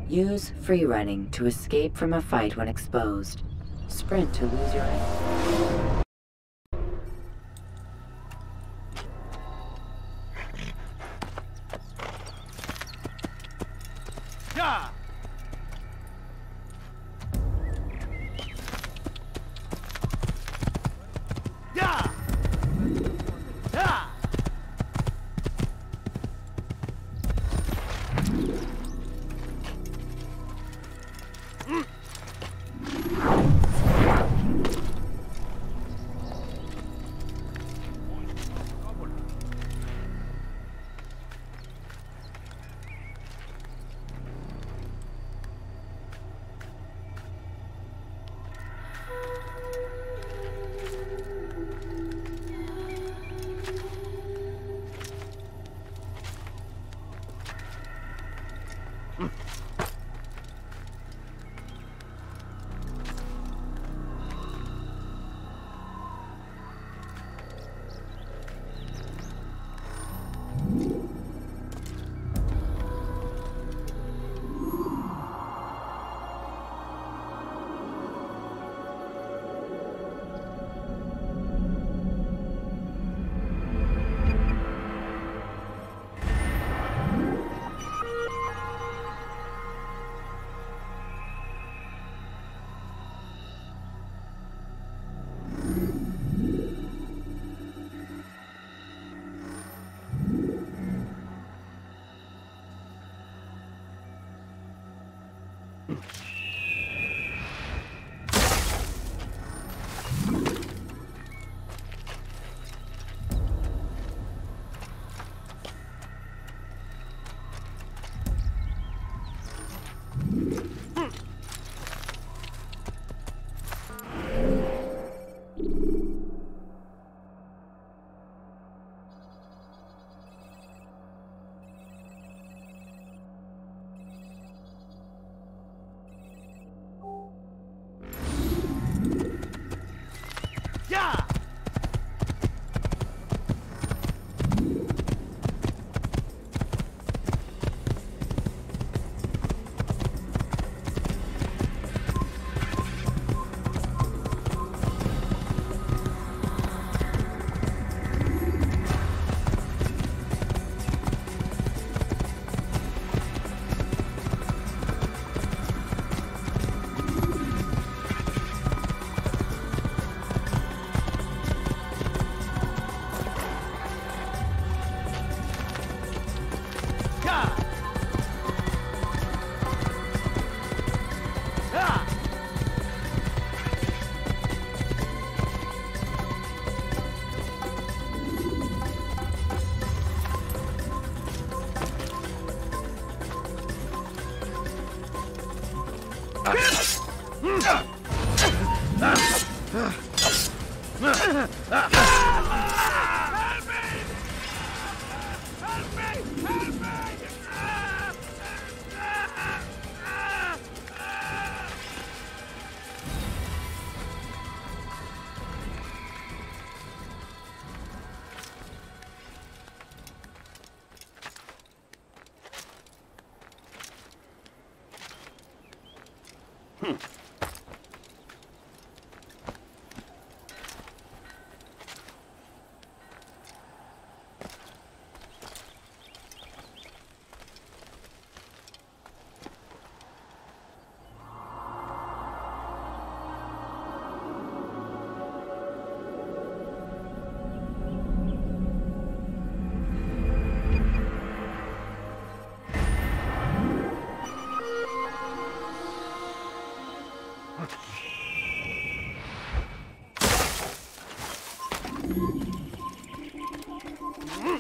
Use free running to escape from a fight when exposed. Sprint to lose your aim. Yeah!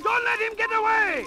Don't let him get away!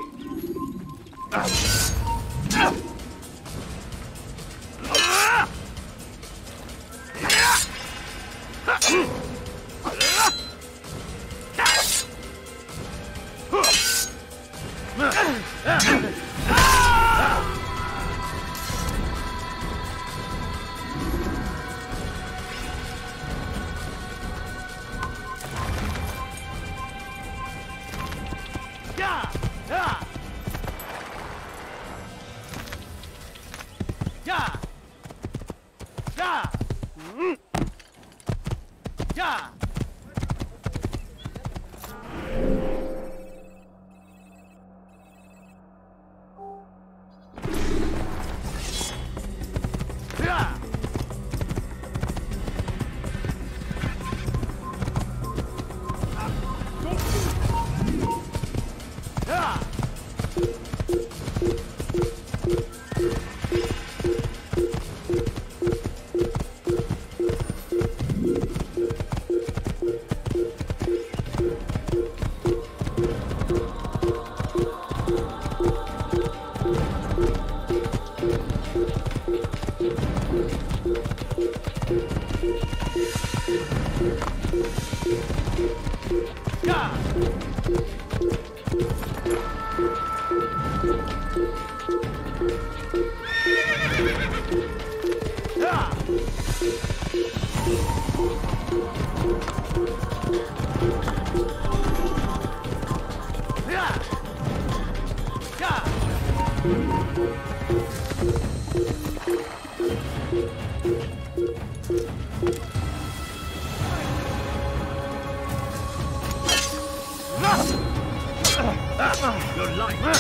Your life now.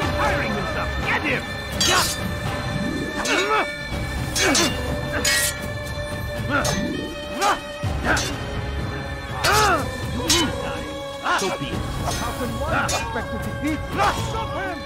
He's tiring himself. Get him! So be it. How can one expect to defeat? Stop him!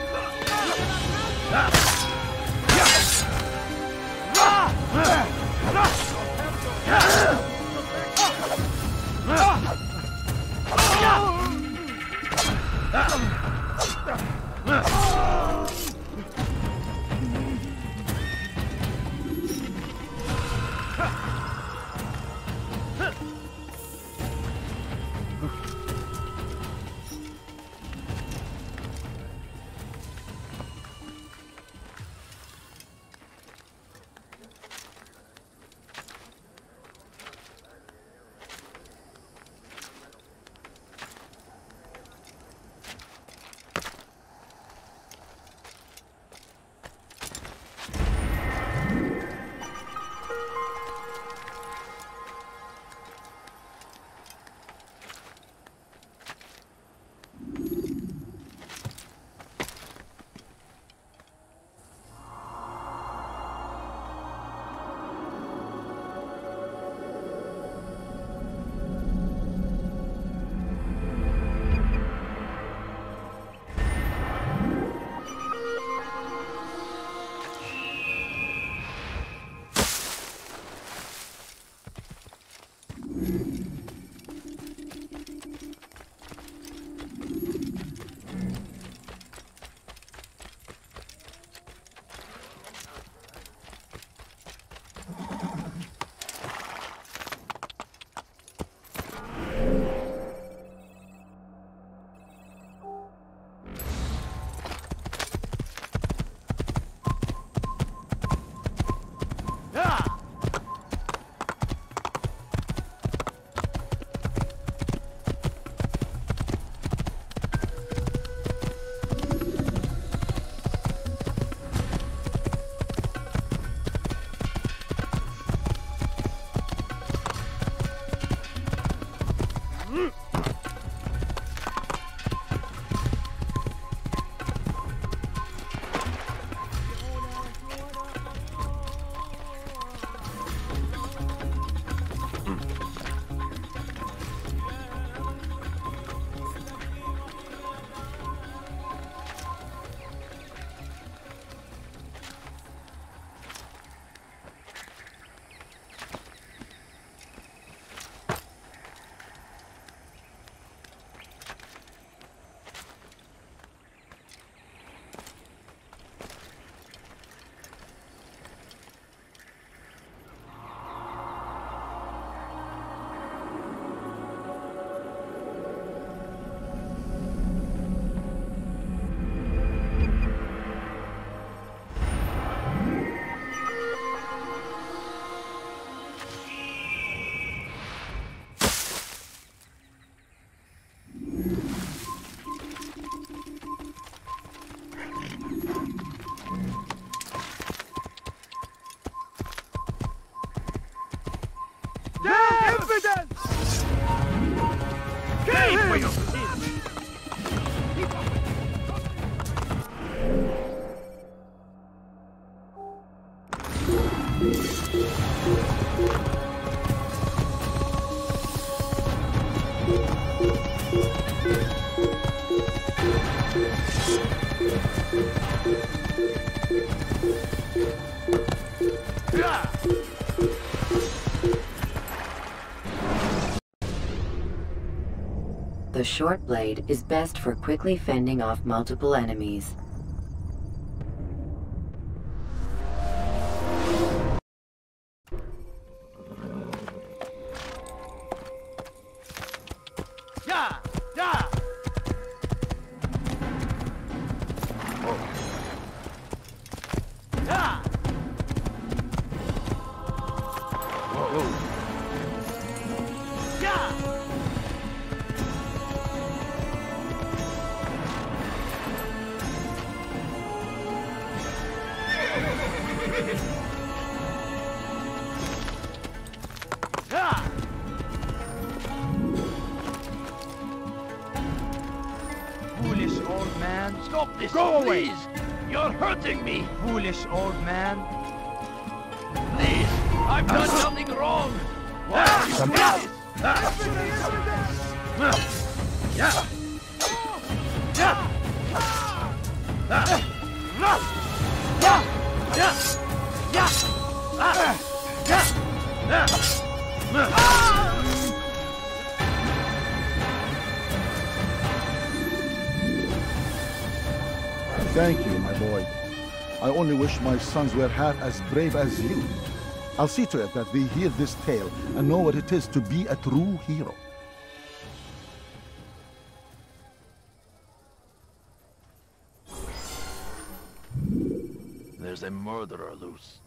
The short blade is best for quickly fending off multiple enemies. Foolish old man. Stop this, Go please. away. You're hurting me. Foolish old man. Please, I've done nothing wrong. Why are you doing Thank you, my boy. I only wish my sons were half as brave as you. I'll see to it that they hear this tale and know what it is to be a true hero. There's a murderer loose.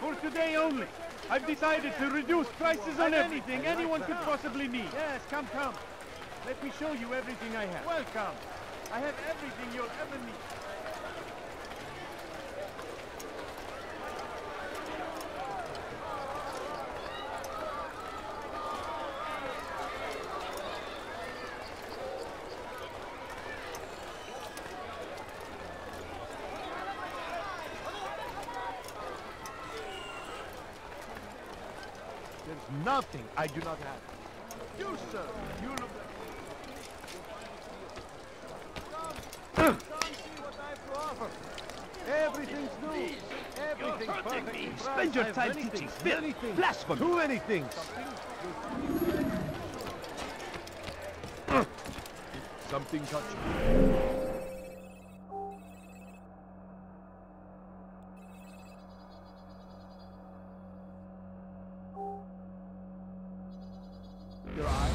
For today only, I've decided to reduce prices on anything anyone could possibly need. Yes, come. Let me show you everything I have. Welcome. I have everything you'll ever need. There's nothing I do not have. You, sir, you look... Come see what I have to offer. Everything's new. Everything's perfectly priced. Spend your I have time many teaching things, filth, many things. blasphemy. Too many things. Something touched me. Your eye?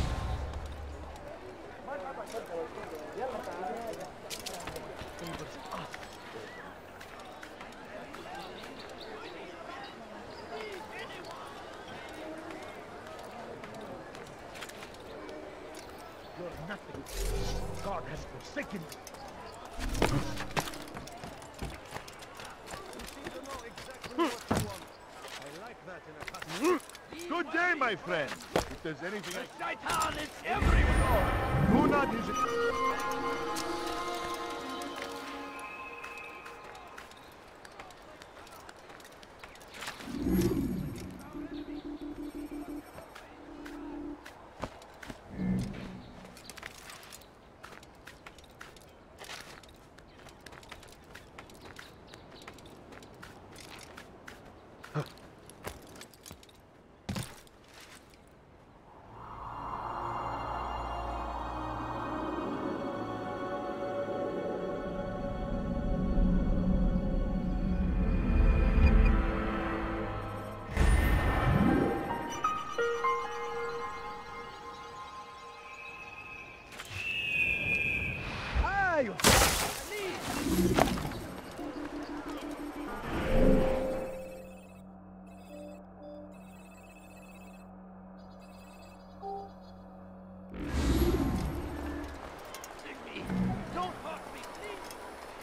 You're nothing. God has forsaken you. Good day, my friend. If there's anything I... Shaitan is everywhere. Do not use it.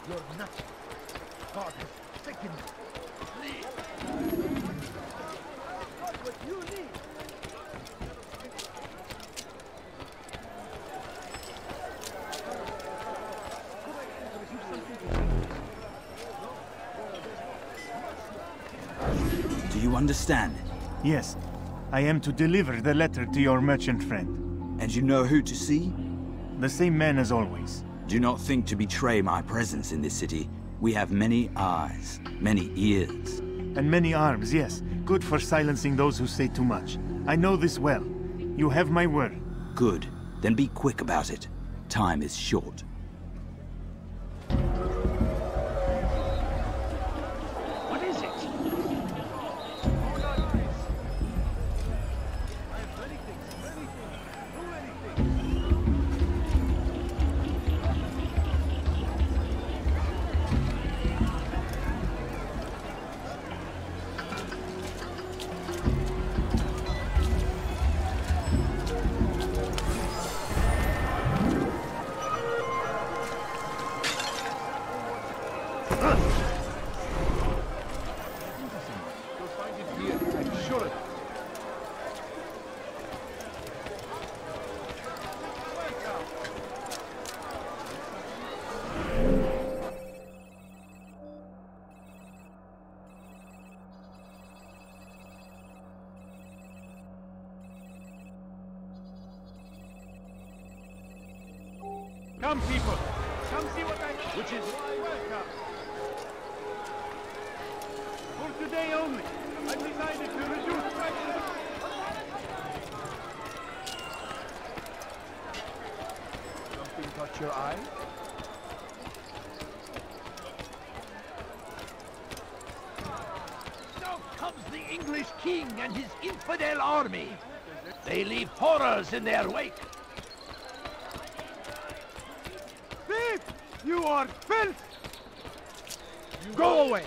You're nothing. God has forsaken you. What you need. Do you understand? Yes. I am to deliver the letter to your merchant friend. And you know who to see? The same man as always. Do not think to betray my presence in this city. We have many eyes, many ears. And many arms, yes. Good for silencing those who say too much. I know this well. You have my word. Good. Then be quick about it. Time is short. Come, people! Come see what I... Which is why welcome! For today only, I've decided to reduce prices. Something caught your eye? Now comes the English king and his infidel army. They leave horrors in their wake. Thief! You are filth! Go away!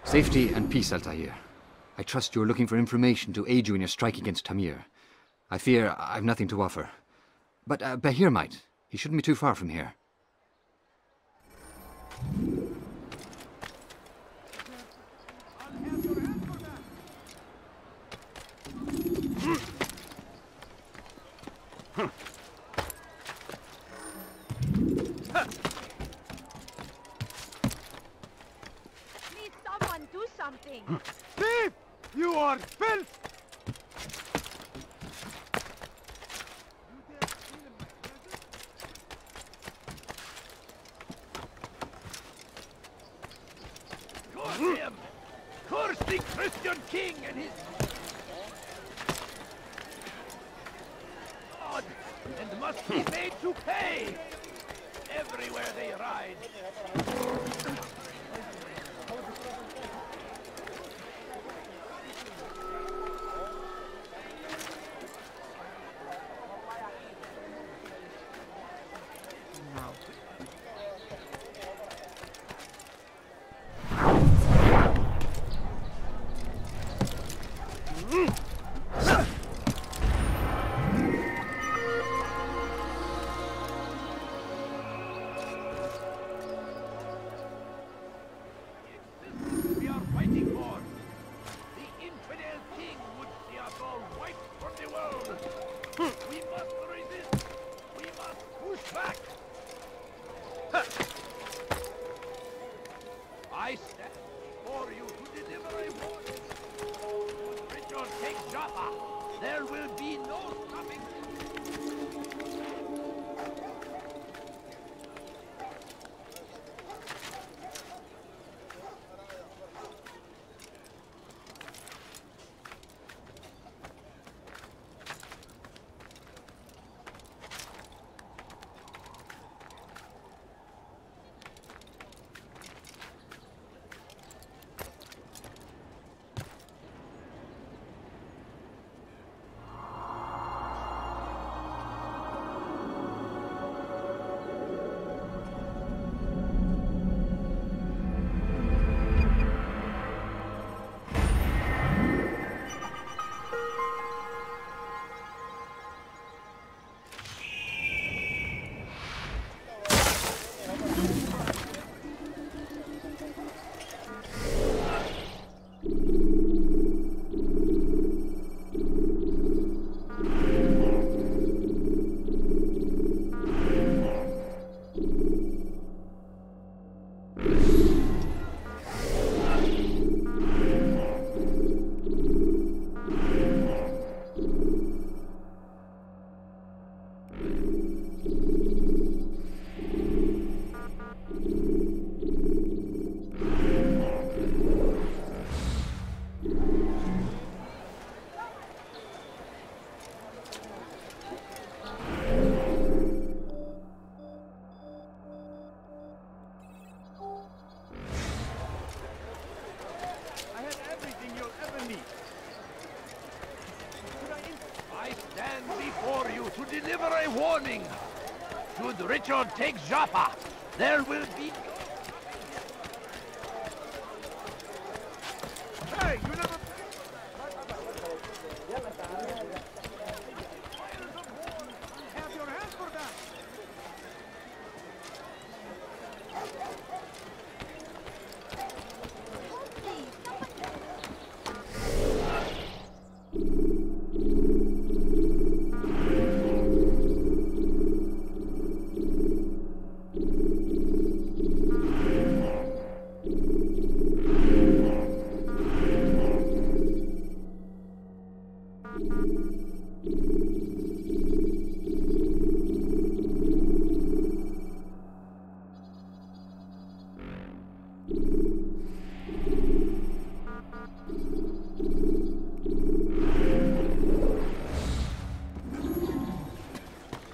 Safety and peace, Altair. I trust you're looking for information to aid you in your strike against Tamir. I fear I've nothing to offer. But Bahir might. He shouldn't be too far from here. Someone do something! Thief! You are filth! Curse him! Curse the Christian king and his... God, and must be made to pay! Everywhere they ride. I stand before you to deliver a warning. When Richard takes Jaffa, there will be no stopping. to deliver a warning. Should Richard take Jaffa, there will be... Hey, you never... Have your hands for that!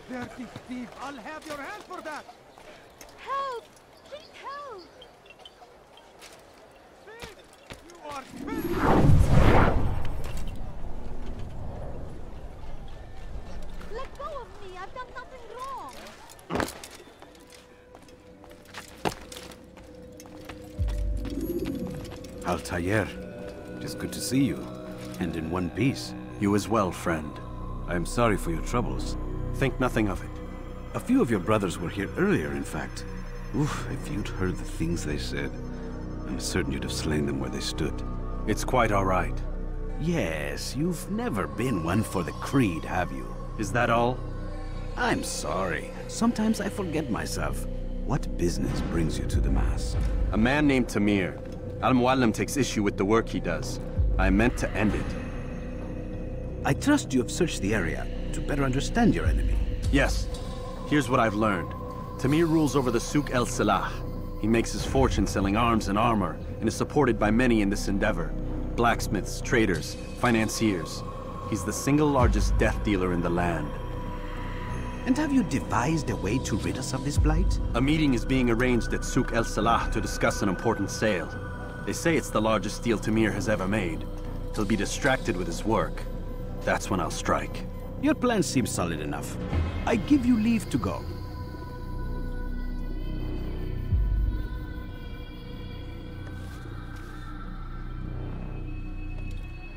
Dirty thief! I'll have your hands for that! Help! Please help! Thief! You are filthy! Let go of me! I've done nothing wrong! Altair, it is good to see you, and in one piece. You as well, friend. I am sorry for your troubles. Think nothing of it. A few of your brothers were here earlier, in fact. Oof, if you'd heard the things they said, I'm certain you'd have slain them where they stood. It's quite all right. Yes, you've never been one for the Creed, have you? Is that all? I'm sorry. Sometimes I forget myself. What business brings you to the Mass? A man named Tamir. Al-Muallim takes issue with the work he does. I meant to end it. I trust you have searched the area to better understand your enemy. Yes. Here's what I've learned. Tamir rules over the Souk el-Salah. He makes his fortune selling arms and armor, and is supported by many in this endeavor. Blacksmiths, traders, financiers. He's the single largest death dealer in the land. And have you devised a way to rid us of this blight? A meeting is being arranged at Souk el-Salah to discuss an important sale. They say it's the largest deal Tamir has ever made. He'll be distracted with his work. That's when I'll strike. Your plan seems solid enough. I give you leave to go.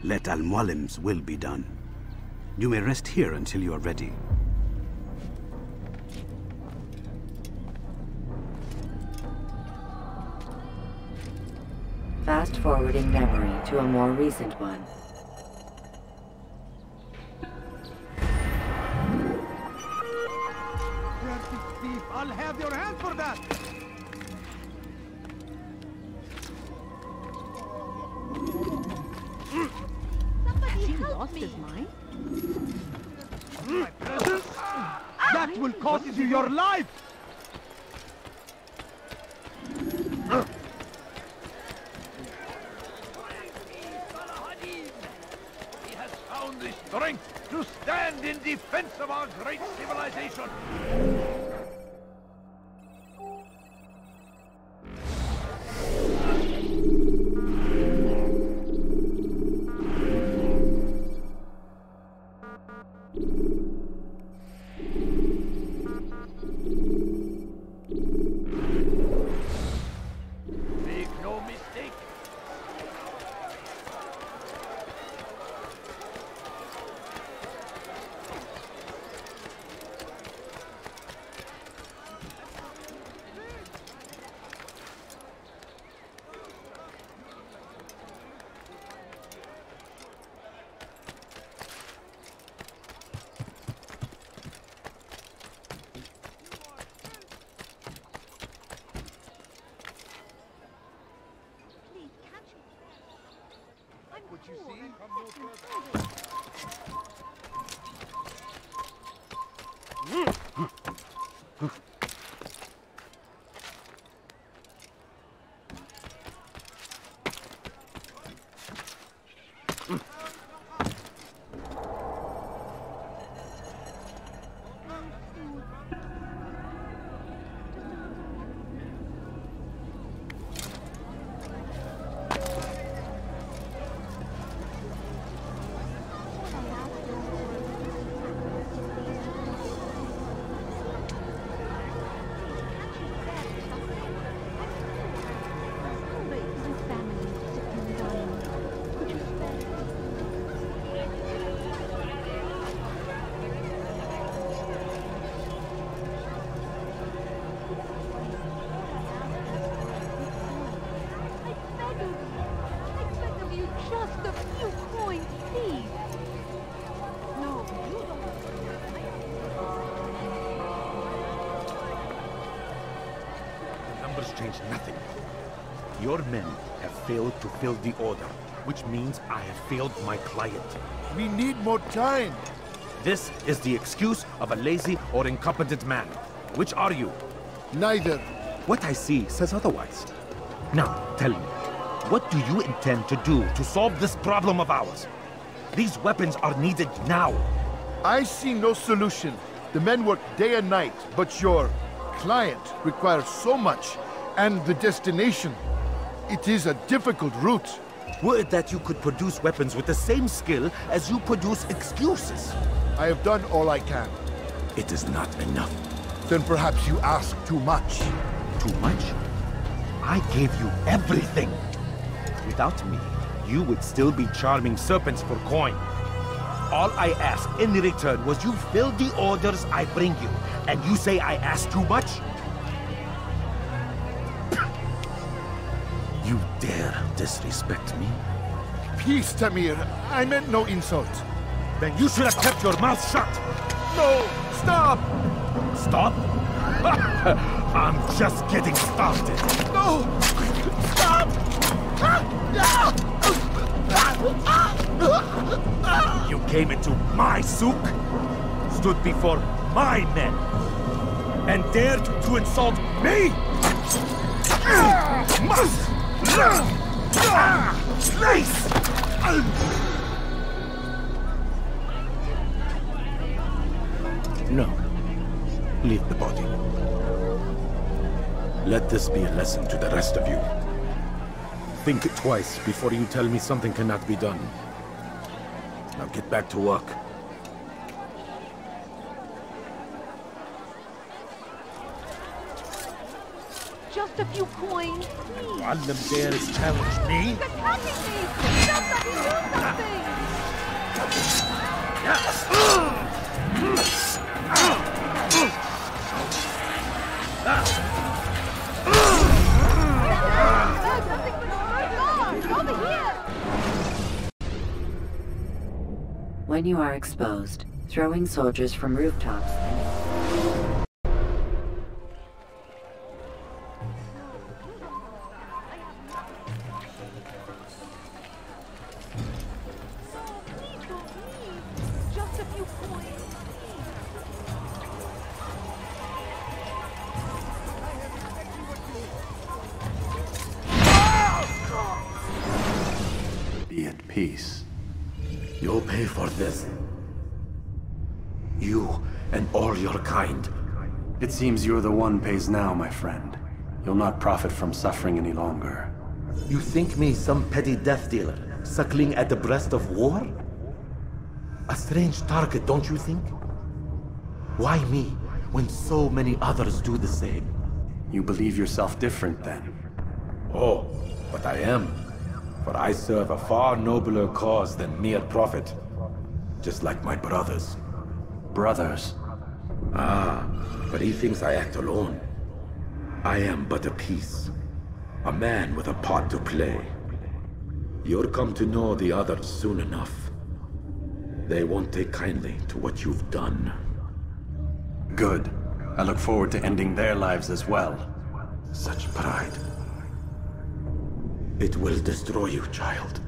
Let Al-Muallim's will be done. You may rest here until you are ready. Fast-forwarding memory to a more recent one. Dirty thief! I'll have your hands for that! Somebody help me! My presence? That will cost you your life! He has found the strength to stand in defense of our great civilization. Make no mistake. change nothing. Your men have failed to fill the order, which means I have failed my client. We need more time. This is the excuse of a lazy or incompetent man. Which are you? Neither. What I see says otherwise. Now, tell me, what do you intend to do to solve this problem of ours? These weapons are needed now. I see no solution. The men work day and night, but your client requires so much, and the destination. It is a difficult route. Were it that you could produce weapons with the same skill as you produce excuses. I have done all I can. It is not enough. Then perhaps you ask too much. Too much? I gave you everything. Without me, you would still be charming serpents for coin. All I ask in return was you fill the orders I bring you, and you say I ask too much? You dare disrespect me? Peace, Tamir. I meant no insult. Then you should have kept your mouth shut! No! Stop! Stop? I'm just getting started. No! Stop! You came into my souk, stood before my men, and dared to insult me? Must! Place! No. Leave the body. Let this be a lesson to the rest of you. Think twice before you tell me something cannot be done. Now get back to work. Just a few coins, please. Muallim dares challenge me? He's attacking me! Somebody do something! When you are exposed, throwing soldiers from rooftops. Just a few coins. Be at peace. You'll pay for this. You and all your kind. It seems you're the one pays now, my friend. You'll not profit from suffering any longer. You think me some petty death dealer, suckling at the breast of war? A strange target, don't you think? Why me, when so many others do the same? You believe yourself different, then? Oh, but I am. For I serve a far nobler cause than mere profit. Just like my brothers. Brothers? Ah, but he thinks I act alone. I am but a piece. A man with a part to play. You'll come to know the others soon enough. They won't take kindly to what you've done. Good. I look forward to ending their lives as well. Such pride. It will destroy you, child.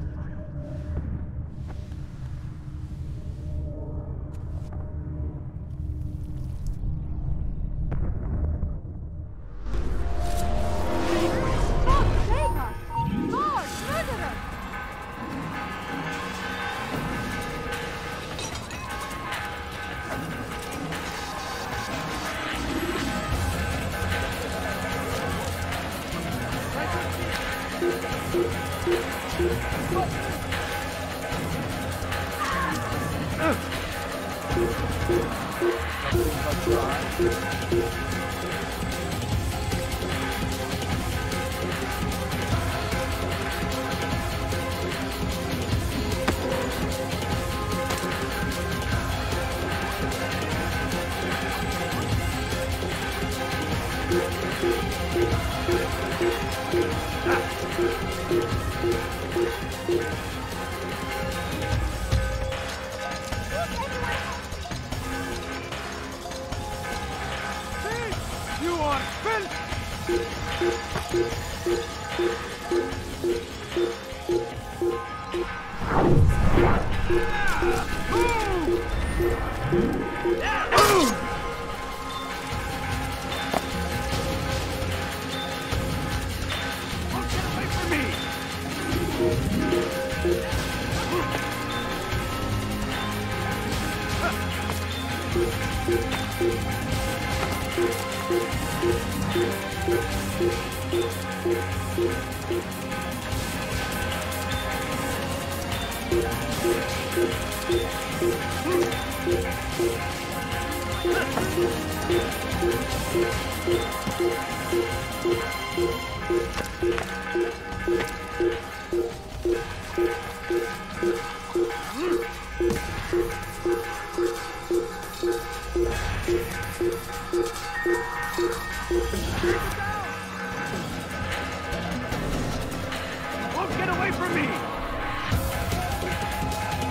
Won't get away from me!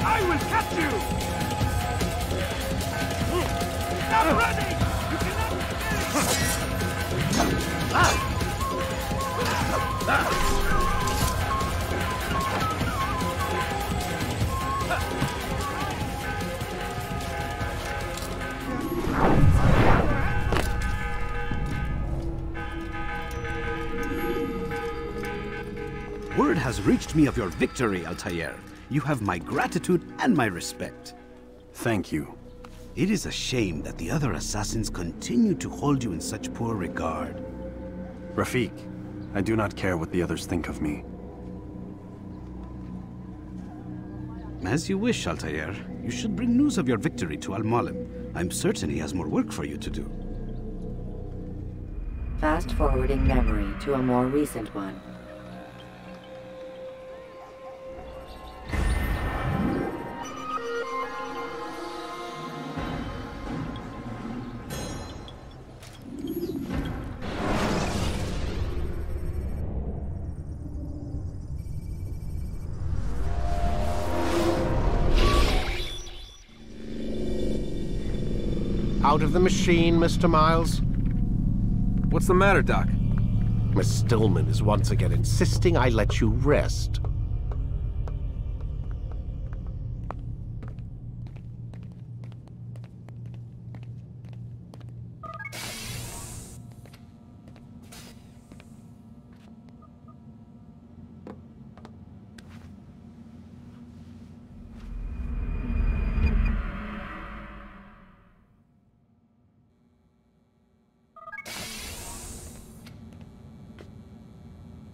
I will catch you! Stop running! You Word has reached me of your victory, Altair. You have my gratitude and my respect. Thank you. It is a shame that the other assassins continue to hold you in such poor regard. Rafik, I do not care what the others think of me. As you wish, Altair. You should bring news of your victory to Al-Malim. I'm certain he has more work for you to do. Fast-forwarding memory to a more recent one. Out of the machine, Mr. Miles? What's the matter, Doc? Miss Stillman is once again insisting I let you rest.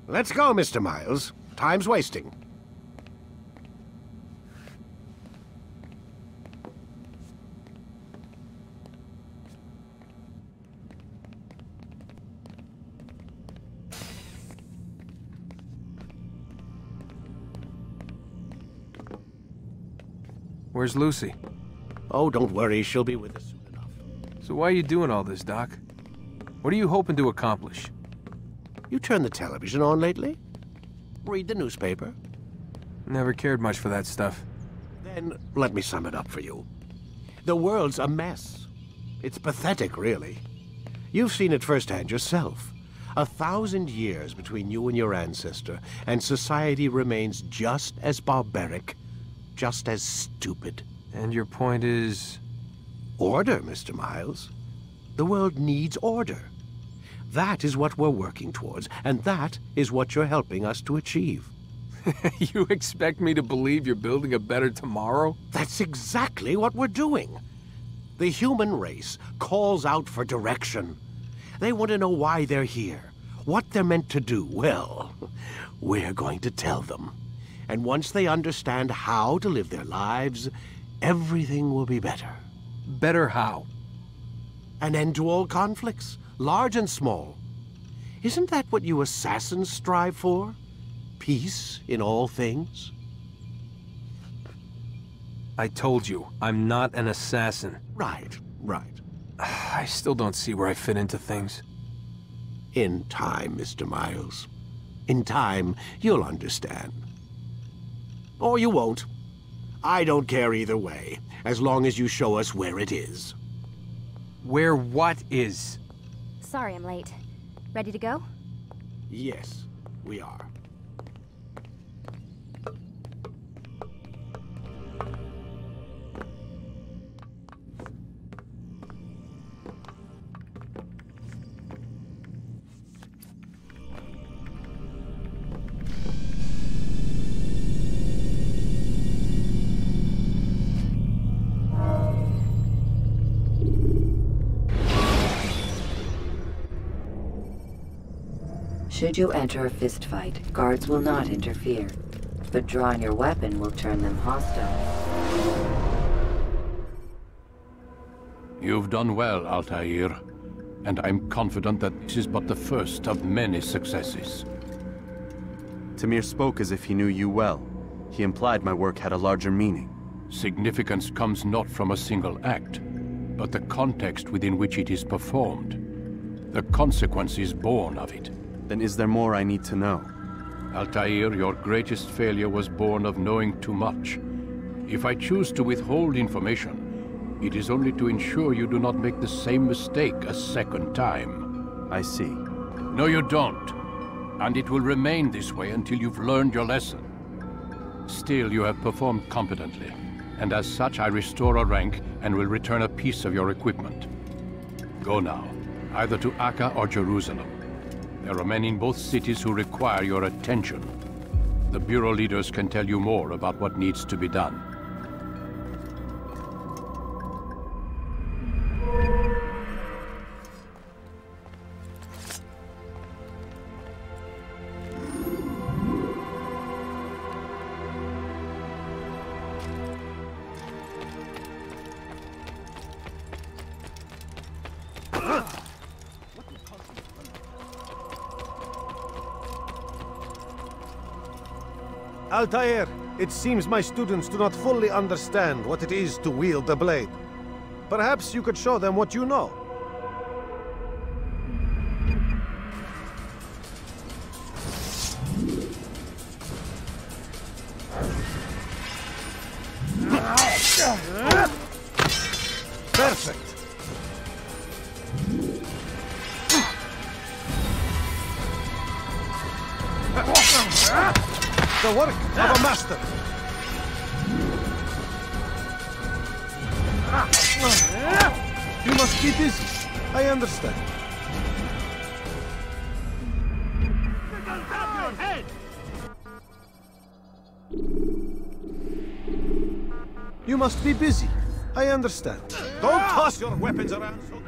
Let's go, Mr. Miles. Time's wasting. Where's Lucy? Oh, don't worry. She'll be with us soon enough. So why are you doing all this, Doc? What are you hoping to accomplish? You turned the television on lately? Read the newspaper? Never cared much for that stuff. Then let me sum it up for you. The world's a mess. It's pathetic, really. You've seen it firsthand yourself. 1,000 years between you and your ancestor, and society remains just as barbaric, just as stupid. And your point is? Order, Mr. Miles. The world needs order. That is what we're working towards, and that is what you're helping us to achieve. You expect me to believe you're building a better tomorrow? That's exactly what we're doing. The human race calls out for direction. They want to know why they're here, what they're meant to do. Well, we're going to tell them. And once they understand how to live their lives, everything will be better. Better how? An end to all conflicts, large and small. Isn't that what you assassins strive for? Peace in all things? I told you, I'm not an assassin. Right. I still don't see where I fit into things. In time, Mr. Miles. In time, you'll understand. Or you won't. I don't care either way, as long as you show us where it is. Where what is? Sorry I'm late. Ready to go? Yes, we are. Should you enter a fistfight, guards will not interfere, but drawing your weapon will turn them hostile. You've done well, Altair, and I'm confident that this is but the first of many successes. Tamir spoke as if he knew you well. He implied my work had a larger meaning. Significance comes not from a single act, but the context within which it is performed. The consequences born of it. Then is there more I need to know? Altair, your greatest failure was born of knowing too much. If I choose to withhold information, it is only to ensure you do not make the same mistake a second time. I see. No, you don't. And it will remain this way until you've learned your lesson. Still, you have performed competently, and as such I restore a rank and will return a piece of your equipment. Go now, either to Akka or Jerusalem. There are men in both cities who require your attention. The Bureau leaders can tell you more about what needs to be done. Altair, it seems my students do not fully understand what it is to wield the blade. Perhaps you could show them what you know. Perfect. The work of a master. You must be busy. I understand. You must be busy. I understand. Don't toss your weapons around so